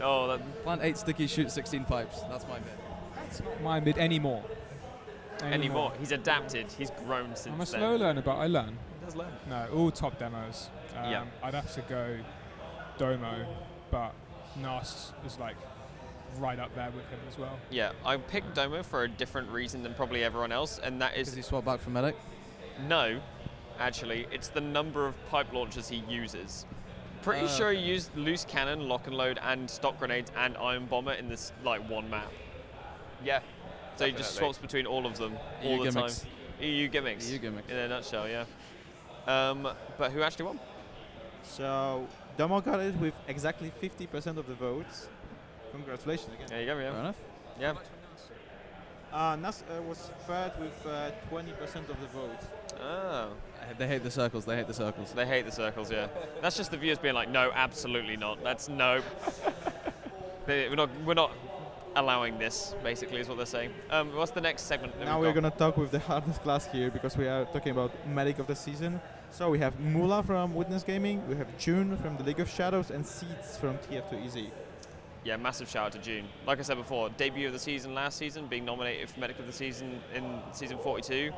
Oh, that Plant 8 sticky, shoot 16 pipes. That's my mid. That's not my mid anymore. anymore. He's adapted. He's grown since I'm a then. slow learner, but I learn. He does learn. No, all top demos. Yeah. I'd have to go Domo, but Nas is like right up there with him as well. Yeah, I picked Domo for a different reason than probably everyone else, and that Does is he swap back from medic? no, actually, it's the number of pipe launchers he uses. Pretty sure he used loose cannon, lock and load, and stock grenades and iron bomber in this like one map. Yeah. So he just swaps between all of them all the gimmicks. time. EU gimmicks. EU gimmicks. In a nutshell, yeah. But who actually won? So Domo got it with exactly 50% of the votes. Congratulations again. There you go, Fair yeah. enough. Yeah. Nas was third with 20% of the votes. Oh. They hate the circles. They hate the circles. They hate the circles, yeah. That's just the viewers being like, no, absolutely not. That's no. We're not allowing this, basically, is what they're saying. What's the next segment? that Now we've we're got? going to talk with the hardest class here because we are talking about Medic of the Season. So we have Mula from Witness Gaming, we have June from the League of Shadows, and Seeds from TF2Easy. Yeah, massive shout out to June. Like I said before, debut of the season last season, being nominated for Medic of the Season in season 42.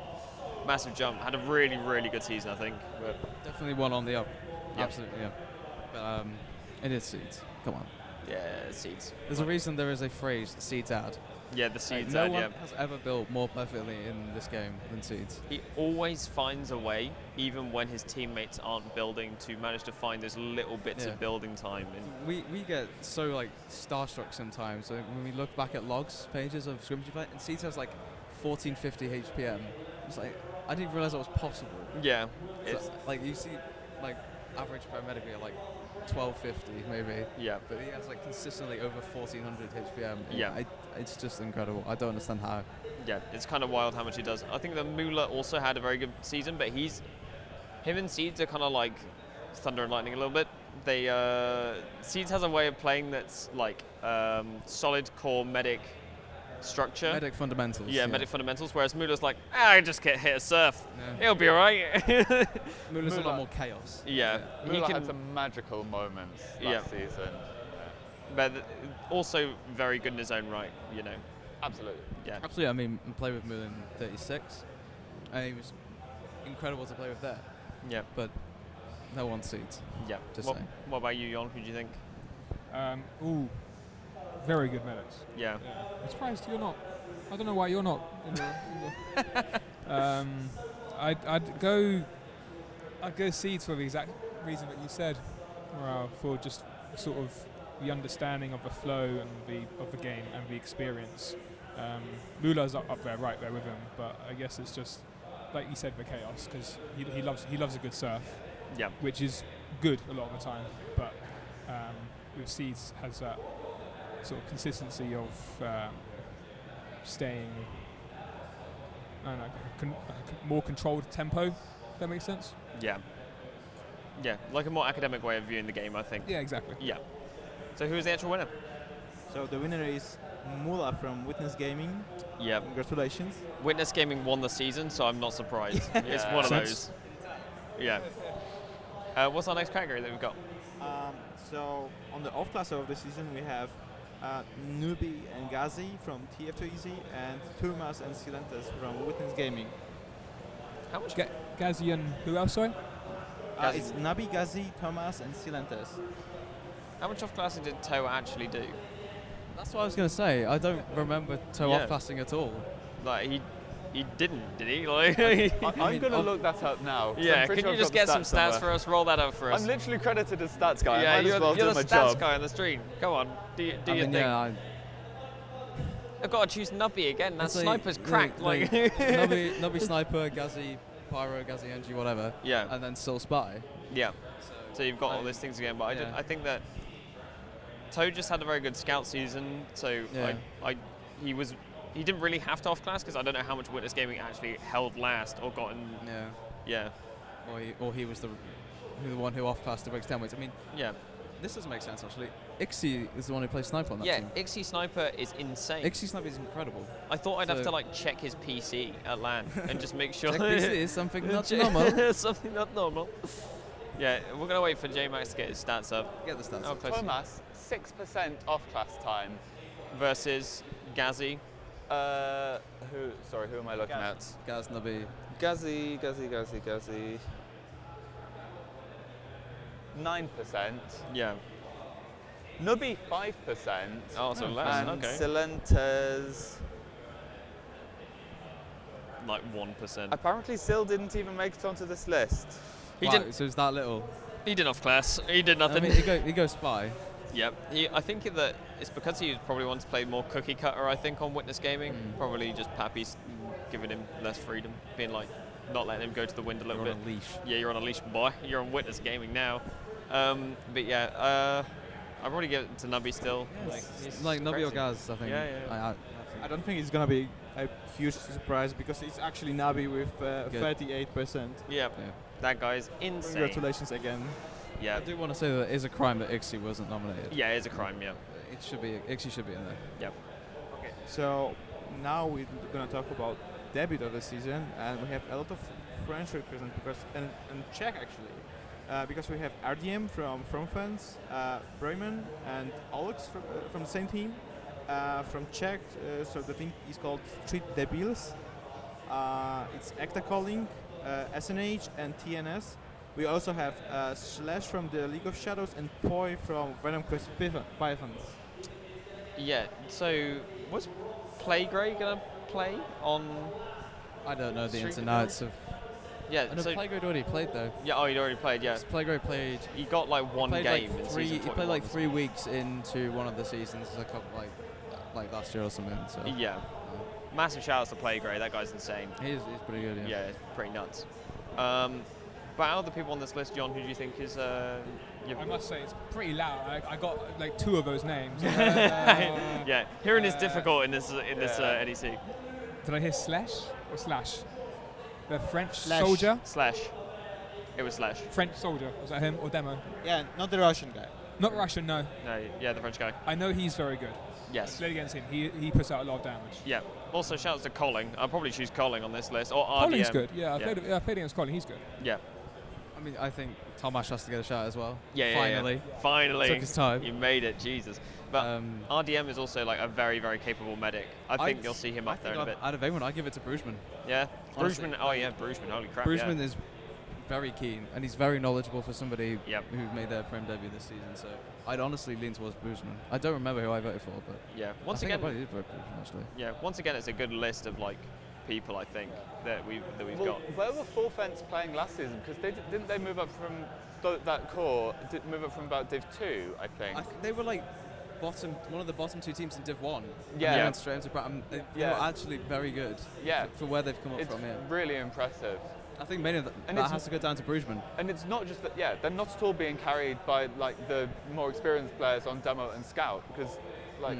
Massive jump. Had a really, really good season, I think. But Definitely one on the up. Yep. Absolutely, yeah. But it is Seeds. Come on. yeah, Seeds. There's a reason there is a phrase, Seeds ad. Yeah, the Seeds no ad, one yeah. has ever built more perfectly in this game than Seeds. He always finds a way, even when his teammates aren't building, to manage to find those little bits Yeah. of building time. And We get so like starstruck sometimes when we look back at logs pages of scrimmage play, and Seeds has like 1450 HPM. It's like I didn't realize that was possible. yeah, So, it's, like you see, like average paramedic at like 1250 maybe, yeah. but he has like consistently over 1400 HPM. Yeah. It's just incredible. I don't understand how. Yeah, it's kind of wild how much he does. I think that Mula also had a very good season, but him and Seeds are kind of like thunder and lightning a little bit. Seeds has a way of playing that's like solid core medic structure. Medic fundamentals. Yeah, medic fundamentals, whereas Mula's like, I just get hit a surf. Yeah. He'll be alright. Mula's a Mula- lot more chaos. yeah, he Mula can, had some magical moments Yeah. last season. but also very good in his own right, you know. Absolutely. Yeah. Absolutely. I mean, play with Mula in 36, and he was incredible to play with there. Yeah. But no one Seeds. Yeah. Just What, saying. what about you, Jon? Who do you think? Very good medics. Yeah. Yeah. I'm surprised you're not. I don't know why you're not. I'd go Seeds for the exact reason that you said. For just sort of the understanding of the flow and of the game and the experience. Mula's up there, right there with him, but I guess it's just like you said, the chaos because he loves a good surf, Yeah. which is good a lot of the time. But with Seeds has that sort of consistency of staying I don't know, more controlled tempo. If that makes sense. Yeah. Yeah, like a more academic way of viewing the game, I think. Yeah, exactly. Yeah. So who's the actual winner? So the winner is Mula from Witness Gaming. Yeah. Congratulations. Witness Gaming won the season, so I'm not surprised. It's Yeah. one of Sense. those. Yeah. What's our next category that we've got? So on the off class of the season, we have Nubi and Ghazi from TF2EZ and Turmas and Silentes from Witness Gaming. How much? Ghazi and who else? Sorry. Ghazi. It's Nabi, Ghazi, Thomas, and Silentes. How much off-classing did Toe actually do? That's what I was going to say. I don't remember toe Yeah. off-classing at all. Like he didn't, did he? Like. I'm going to look that up now. 'cause Yeah. I'm pretty Can sure you I've just got get the some stats somewhere. for us? Roll that up for us. I'm literally credited as stats guy. Yeah, I might you're, as well you're do the my stats job. guy on the stream. Go on, do your thing. Yeah, I've got to choose Nubby again. That It's like- sniper's cracked. Like. Nubby Sniper, Ghazi Pyro, Ghazi NG, whatever. Yeah. And then still Spy. Yeah. So you've got all these things again, but I think that Toad just had a very good scout season. So Yeah. he didn't really have to off class because I don't know how much Witness Gaming actually held last or gotten. Yeah. Yeah. Or he was the one who off-classed the Briggs 10 weights. I mean, Yeah. this doesn't make sense actually. Ixie is the one who plays Sniper on that Yeah. team. Ixie Sniper is insane. Ixie Sniper is incredible. I thought I'd have So- to like check his PC at LAN and just make sure. Check PC is something not normal. Something not normal. Yeah, we're gonna wait for J-Max to get his stats up. Get the stats. How close? Thomas, 6% off class time. Versus Ghazi. Who am I looking at? Gaz, Nubby. Ghazi. 9%. Yeah. Nubby, 5%. Oh, so less. And Okay. Silentes. Like 1%. Apparently, Sil didn't even make it onto this list. He Wow, didn't. So it's that little. He did off class. He did nothing. I mean, he goes Spy. Yep. I think that it's because he probably wants to play more cookie cutter. I think on Witness Gaming, probably just Pappy's giving him less freedom, being like not letting him go to the wind a little You're bit. on a leash. Yeah, you're on a leash, boy. You're on Witness Gaming now. But yeah, I'd probably give it to Nubby still. He's Like Nubby or crazy. Gaz, I think. Yeah, yeah. I don't think it's gonna be a huge surprise because it's actually Nabi with 38%. Yeah, Yeah. that guy's insane. Congratulations again. Yeah, I do want to say that it is a crime that Ixie wasn't nominated. yeah, it's a crime. Yeah, It should be. Ixie should be in there. yep. Okay. So now we're gonna talk about debut of the season, and we have a lot of French represent because and Czech actually, because we have RDM from Fans, Bremen, and Alex from the same team. From Czech, so the team is called Street Debiles. It's Acta Calling, SNH, and TNS. We also have Slash from the League of Shadows and Poi from Venom Quest Pythons. Yeah. So was Playgray gonna play on? I don't know the Street ins and Debiles? outs of. Yeah. I know So Playgray already played though. yeah. Oh, he'd already played. Yeah. Playgray played. He got like one played game like in three. season He played like 41. 3 weeks into one of the seasons, a couple like last year or something. So Yeah. Massive shout outs to Playgray. That guy's insane. he's pretty good. Yeah, it's pretty nuts. But out of the people on this list, John, who do you think is your I must say it's pretty loud. I got like 2 of those names. yeah, hearing is difficult in this NEC. Did I hear Slash or Slash? The French Slash. soldier. Slash. It was Slash. French soldier. Was that him or Demo? Yeah, not the Russian guy. Not Russian. No. No, yeah, the French guy. I know he's very good. Yes. Played against him. He puts out a lot of damage. Yeah. Also, shouts to Colling. I'll probably choose Colling on this list or RDM. Colling's good. Yeah, I Yeah. played against Colling. He's good. Yeah. I mean, I think Tomasz has to get a shot as well. Yeah. Finally. Yeah. Finally. Took his time. You made it, Jesus. But RDM is also like a very, very capable medic. I think you'll see him up there in a bit. Out of anyone, I give it to Brugman. Yeah. Honestly. Brugman. Oh yeah, Brugman. Holy crap. Brugman is very keen and he's very knowledgeable for somebody Yep. who made their Prem debut this season. So I'd honestly lean towards Brugman. I don't remember who I voted for, but Yeah. I Once think I again. probably did vote for Brugman actually. Yeah. Once again, it's a good list of like people I think that we've Well, got. where were Full Fence playing last season? Because didn't they move up from that core? Move up from about Div 2, I think. They were like one of the bottom 2 teams in Div 1. Yeah. And they went straight into Prem. They Yeah. were actually very good. Yeah. For where they've come up It's from. Yeah. really impressive. I think mainly that And it's- has to go down to Brugman. And it's not just that, they're not at all being carried by like the more experienced players on Demo and Scout, because like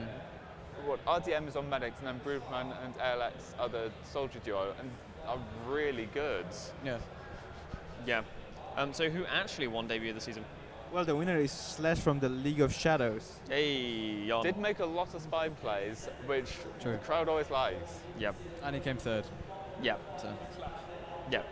RDM is on medics, and then Broodman and ALX are the soldier duo, and are really good. Yeah. Yeah. So who actually won debut of the season? Well, the winner is Slash from the League of Shadows. Hey, Jan. Did make a lot of spy plays, which True. the crowd always likes. Yep. And he came third. Yep. So. Yep.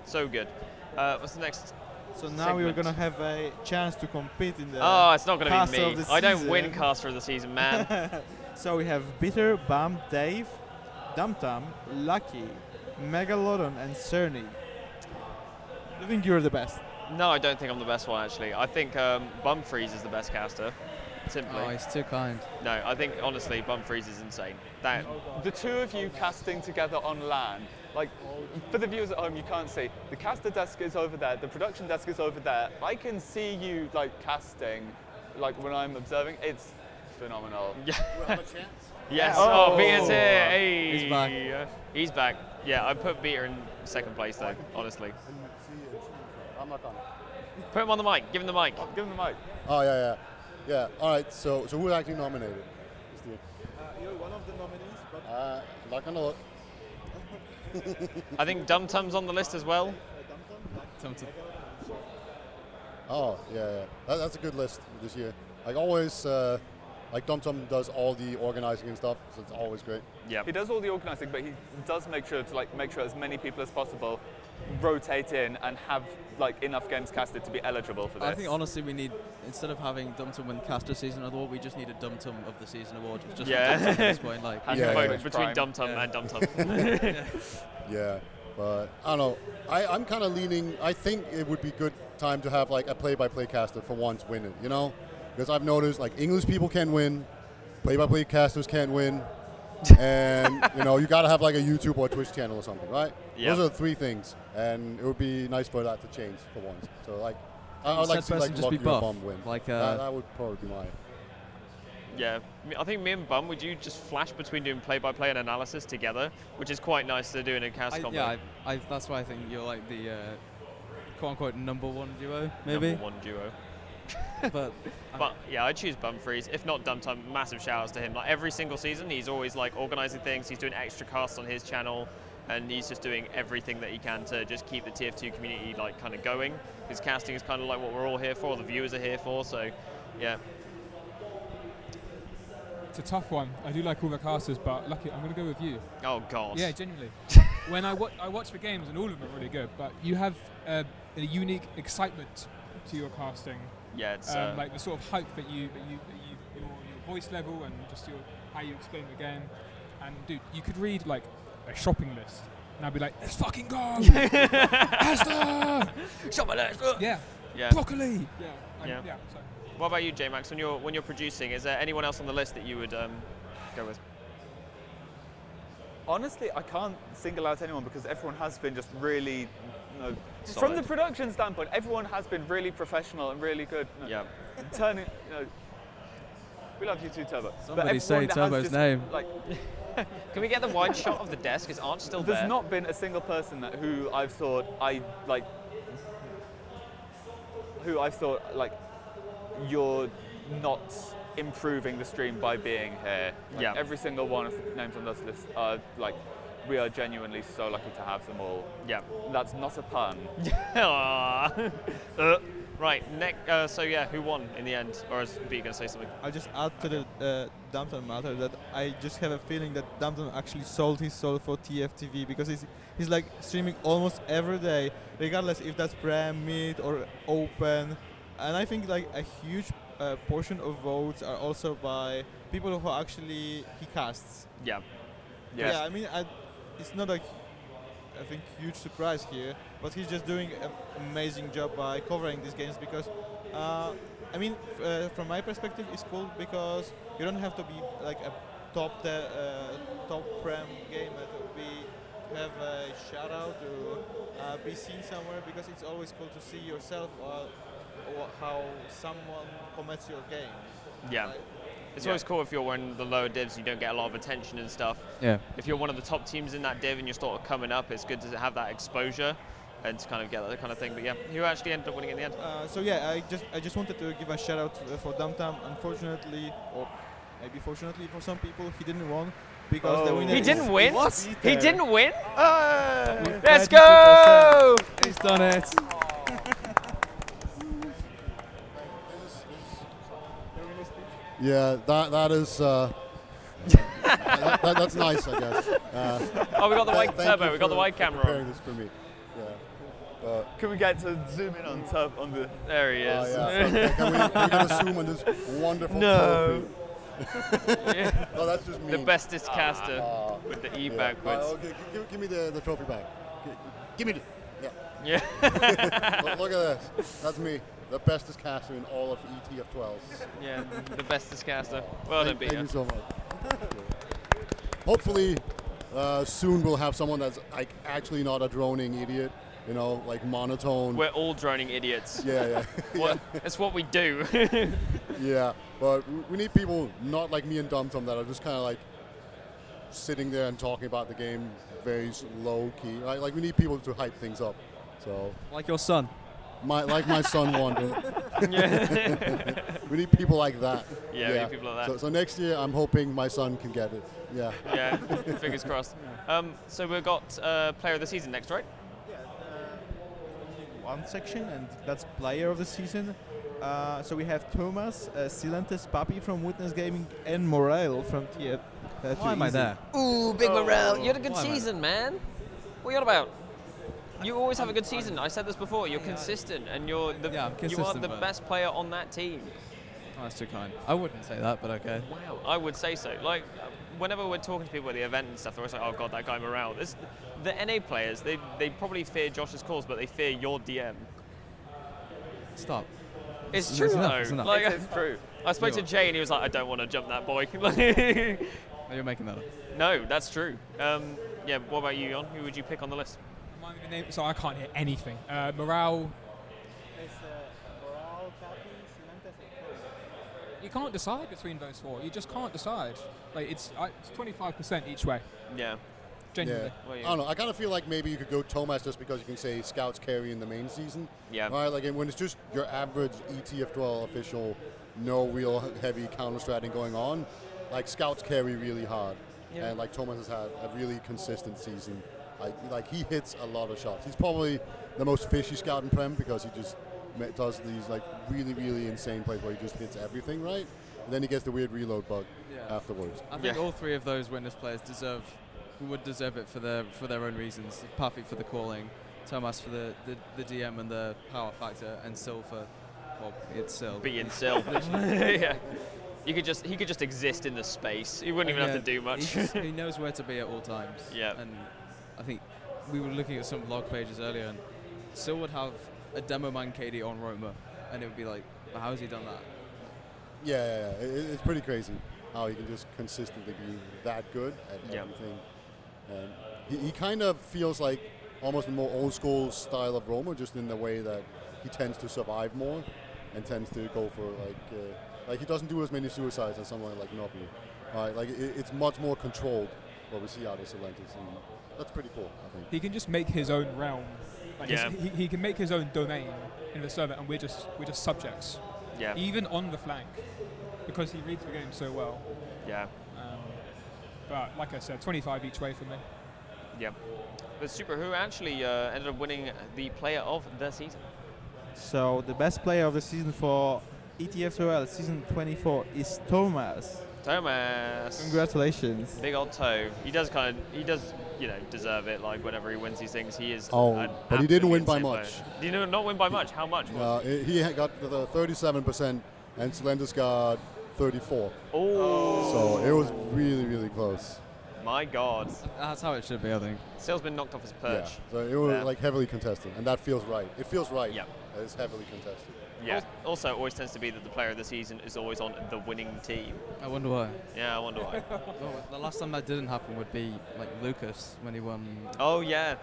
So good. What's the next? So now we're segment? gonna have a chance to compete in the. Oh, it's not going to caster be of me. the I don't season. win caster of the season, man. So we have Bitter, Bam, Dave, Dumtum, Lucky, Megalodon, and Cerny. I think you're the best. No, I don't think I'm the best one, actually. I think Bumfreeze is the best caster. Simply. Oh, he's too kind. No, I think, honestly, Bumfreeze is insane. That. The two of you casting together on LAN, like, for the viewers at home, you can't see. The caster desk is over there, the production desk is over there. I can see you, like, casting, like, when I'm observing. It's phenomenal. Yeah. We'll have a chance. Yes. Oh. Oh, Peter's here. Hey. He's back. He's back. Yeah, I put Peter in second place, though, honestly. And see and choose. I'm not gonna. Put him on the mic. Give him the mic. Oh, give him the mic. Oh yeah. All right. So who was actually nominated? You're one of the nominees, but I'm not gonna look. I think Dum Tum's on the list as well. Tum-tum. Oh yeah. That's a good list this year. Like always, like Dum does all the organizing and stuff, so it's always great. Yeah. He does all the organising, but he does make sure to make sure as many people as possible rotate in and have like enough games casted to be eligible for this. I think honestly we need, instead of having Dumtum win caster season award, we just need a Dumtum of the season award. Just Yeah. for Dumtum at this point, like. Has Yeah, to vote yeah. between Prime. Dum Tum Yeah. and Dum Tum. Yeah, but I don't know. I'm kind of leaning. I think it would be good time to have like a play-by-play caster for once win it. You know, because I've noticed like English people can win, play-by-play casters can't win, and you know you got to have like a YouTube or Twitch channel or something, right? Yeah. Those are the three things, and it would be nice for that to change for once. So like, I'd like to see Said like person just be Lucky or buff. Bum win. Like, that would probably be my. Yeah, I think me and Bum, would you just flash between doing play-by-play and analysis together, which is quite nice to do in a cast combo. Yeah, that's why I think you're like the quote-unquote number one duo, maybe. Number one duo. But But yeah, I'd choose Bumfreeze. If not Dum Tum, massive shout outs to him. Like every single season, he's always like organising things. He's doing extra casts on his channel, and he's just doing everything that he can to just keep the TF2 community like kind of going. His casting is kind of like what we're all here for. The viewers are here for. So, yeah. It's a tough one. I do like all the casters, but Lucky, I'm going to go with you. Oh God. Yeah, genuinely. When I watch the games, and all of them are really good, but you have a unique excitement to your casting. Yeah, it's like the sort of hype that you your voice level and just how you explain the game. And dude, you could read like a shopping list, and I'd be like, "Let's fucking go, Asta!" Shop my list. Yeah, Yeah. broccoli. Yeah, Yeah. yeah. So. What about you, J-Max? When you're producing, is there anyone else on the list that you would go with? Honestly, I can't single out anyone because everyone has been just really, you know, from Solid. the production standpoint, everyone has been really professional and really good. You know, Yeah. Turning, you know, we love you too, Turbo. But Somebody say everyone has Turbo's just, name. Like, Can we get the wide shot of the desk? Is Arch still there? there's not been a single person who I've thought you're not improving the stream by being here. Like, Yeah. every single one of the names on this list are like, we are genuinely so lucky to have them all. Yeah. That's not a pun. Aw. Right. So yeah, who won in the end? Or is B going to say something? I'll just add to the Dumpton matter that I just have a feeling that Dumpton actually sold his soul for TFTV because he's like streaming almost every day, regardless if that's prem, mid, or open. And I think like a huge portion of votes are also by people who actually he casts. Yeah. Yes. Yeah, I mean, it's not a, I think, huge surprise here, but he's just doing an amazing job by covering these games because, I mean, from my perspective, it's cool because you don't have to be like a top prem gamer to have a shout out to be seen somewhere because it's always cool to see yourself or how someone comments your game. Yeah. Right? It's always cool if you're one of the lower divs, you don't get a lot of attention and stuff. yeah. If you're one of the top teams in that div and you're sort of coming up, it's good to have that exposure and to kind of get that kind of thing. But yeah, who actually ended up winning in the end? So yeah, I just wanted to give a shout out for Dumtam. Unfortunately, or Maybe fortunately for some people, he didn't win because the winner He is didn't win? What? He didn't win? With Let's 32%. go! He's done it. Yeah, that is. That's nice, I guess. Oh, we got the wide thank turbo. you We got the for wide camera preparing on. this for me. Yeah. Can we get to zoom in on the? There he Oh, is. yeah. Can we get a zoom on this wonderful No. trophy? Oh, that's just me. The bestest caster Ah, with the E yeah. backwards. Okay, give me the trophy back. Give me the. Yeah. Look at this. That's me, the bestest caster in all of ETF2Ls. Yeah, the bestest caster. Well done, Thank Peter. you so much. Hopefully, soon we'll have someone that's like actually not a droning idiot. You know, like monotone. We're all droning idiots. Yeah. It's what we do. Yeah, but we need people not like me and DumTum that are just kind of like sitting there and talking about the game very low key. Like we need people to hype things up. So Like your son. like my son wanted. Yeah. We need people like that. Yeah, we need people like that. So next year, I'm hoping my son can get it. Yeah. Yeah, fingers crossed. So we've got player of the season next, right? One section, and that's player of the season. So we have Thomas, Silantes Papi from Witness Gaming, and Morel from TF. Why am I there? Ooh, Big Morel, you had a good Why am I- season, man. What are you on about? You always have a good season. I said this before. You're consistent, and you're the Yeah, I'm you are consistent, the but- best player on that team. Oh, that's too kind. I wouldn't say that, but okay. Wow, I would say so. Like, whenever we're talking to people at the event and stuff, they're always like, "Oh God, that guy Morel." The NA players, they probably fear Josh's calls, but they fear your DM. Stop. It's It's true enough, though. it's enough. Like, It's true. I spoke You to are. Jay and he was like, "I don't want to jump that boy." No, you're making that up. No, that's true. Yeah. What about you, Jon? Who would you pick on the list? Remind me the name, so I can't hear anything. Morale. You can't decide between those four. You just can't decide. Like it's 25% each way. Yeah. Genuinely. Yeah. What are you? I don't know. I kind of feel like maybe you could go Thomas just because you can say scouts carry in the main season. Yeah. Right? Like when it's just your average ETF12 official, no real heavy counter stratting going on, like scouts carry really hard. Yeah. And like Thomas has had a really consistent season. Like he hits a lot of shots. He's probably the most fishy scout in Prem because he just does these like really, really insane plays where he just hits everything right. And then he gets the weird reload bug afterwards. I think Yeah. all three of those Witness players would deserve it for their own reasons. Papi for the calling, Thomas for the DM and the power factor, and Sil for, well, it's Sil. Being Sil. Yeah. He could just exist in the space. He wouldn't even have to do much. He knows where to be at all times. Yeah. And I think we were looking at some log pages earlier, and Sil would have a demo man KD on Roma, and it would be like, well, how has he done that? Yeah. It's pretty crazy how he can just consistently be that good at Yeah. everything. And he kind of feels like almost a more old school style of Roma, just in the way that he tends to survive more and tends to go for like he doesn't do as many suicides as someone like Nobby. Like it's much more controlled what we see out of Silantes, and that's pretty cool, I think. He can just make his own realm. Like Yeah. he can make his own domain in the server, and we're just subjects. Yeah. Even on the flank, because he reads the game so well. Yeah. But like I said, 25 each way for me. Yeah. But Super, who actually ended up winning the player of the season? So the best player of the season for ETF2L season 24 is Thomas. Thomas. Congratulations. Big old toe. He does, deserve it. Like whenever he wins these things, he is. Oh, an but he didn't absolutely win by insane much. player. Did he not win by much? How much? He got the 37%, and Silantes got 34. Oh. So it was really, really close. My God. That's how it should be, I think. Sil's been knocked off his perch. Yeah. So it was Yeah. like heavily contested, and that feels right. It feels right. Yep. that It's heavily contested. Yeah. Also, it always tends to be that the player of the season is always on the winning team. I wonder why. Yeah, I wonder why. Well, the last time that didn't happen would be like Lucas when he won. Oh yeah.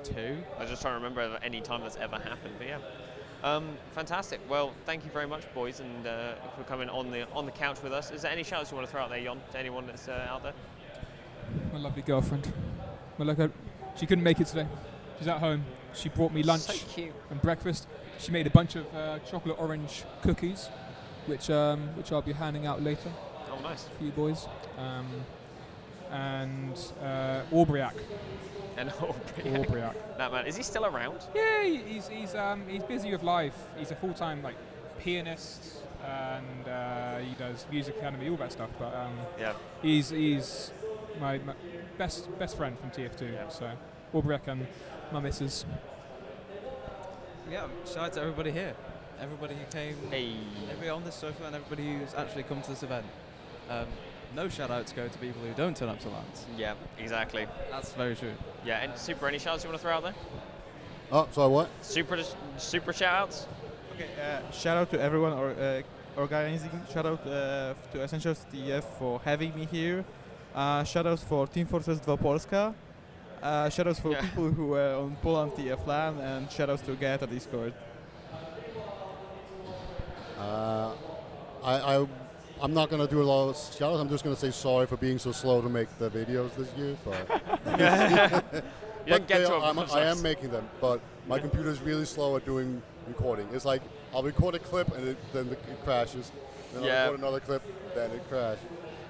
32. I was just trying to remember any time that's ever happened, but yeah. Fantastic. Well, thank you very much, boys, and for coming on the couch with us. Is there any shoutouts you want to throw out there, Jon, to anyone that's out there? My lovely girlfriend. She couldn't make it today. She's at home. She brought me lunch So cute. and breakfast. She made a bunch of chocolate orange cookies, which I'll be handing out later. Oh, nice. A few boys. And Aubriac. And Aubriac. That man, is he still around? Yeah, he's busy with life. He's a full-time like pianist, and he does music academy, all that stuff. But Yeah. he's my best friend from TF2. Yeah. So Aubriac and my missus. Yeah, shout out to everybody here. Everybody who came, Hey. everybody on this sofa, and everybody who's actually come to this event. No shout outs go to people who don't turn up to lands. Yeah, exactly. That's very true. Yeah, and Super, any shout outs you want to throw out there? Oh, sorry, what? Super shout outs? Okay, shout out to everyone organizing. Shout out to Essentials TF for having me here. Shout outs for Team Fortress 2 Polska. Shout outs for people who were on Poland TF LAN, and shout outs to Geta Discord. I'm not going to do a lot of shout outs. I'm just going to say sorry for being so slow to make the videos this year. But You don't get to I am making them, but my computer is really slow at doing recording. It's like I'll record a clip and then it crashes. Then I'll record another clip, then it crashes.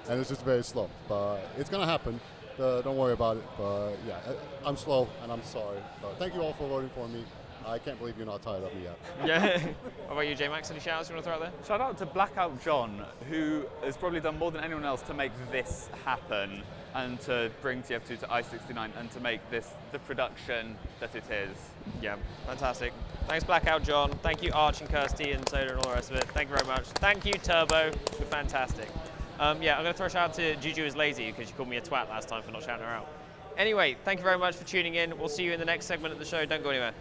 And it's just very slow. But it's going to happen. Don't worry about it. But yeah, I'm slow and I'm sorry. But thank you all for voting for me. I can't believe you're not tired of me yet. Yeah. What about you, J-Max? Any shout outs you want to throw out there? Shout out to Blackout John, who has probably done more than anyone else to make this happen and to bring TF2 to I69 and to make this the production that it is. Yeah, fantastic. Thanks, Blackout John. Thank you, Arch and Kirsty and Soda and all the rest of it. Thank you very much. Thank you, Turbo. You're fantastic. Yeah, I'm going to throw a shout out to Juju is lazy because she called me a twat last time for not shouting her out. Anyway, thank you very much for tuning in. We'll see you in the next segment of the show. Don't go anywhere.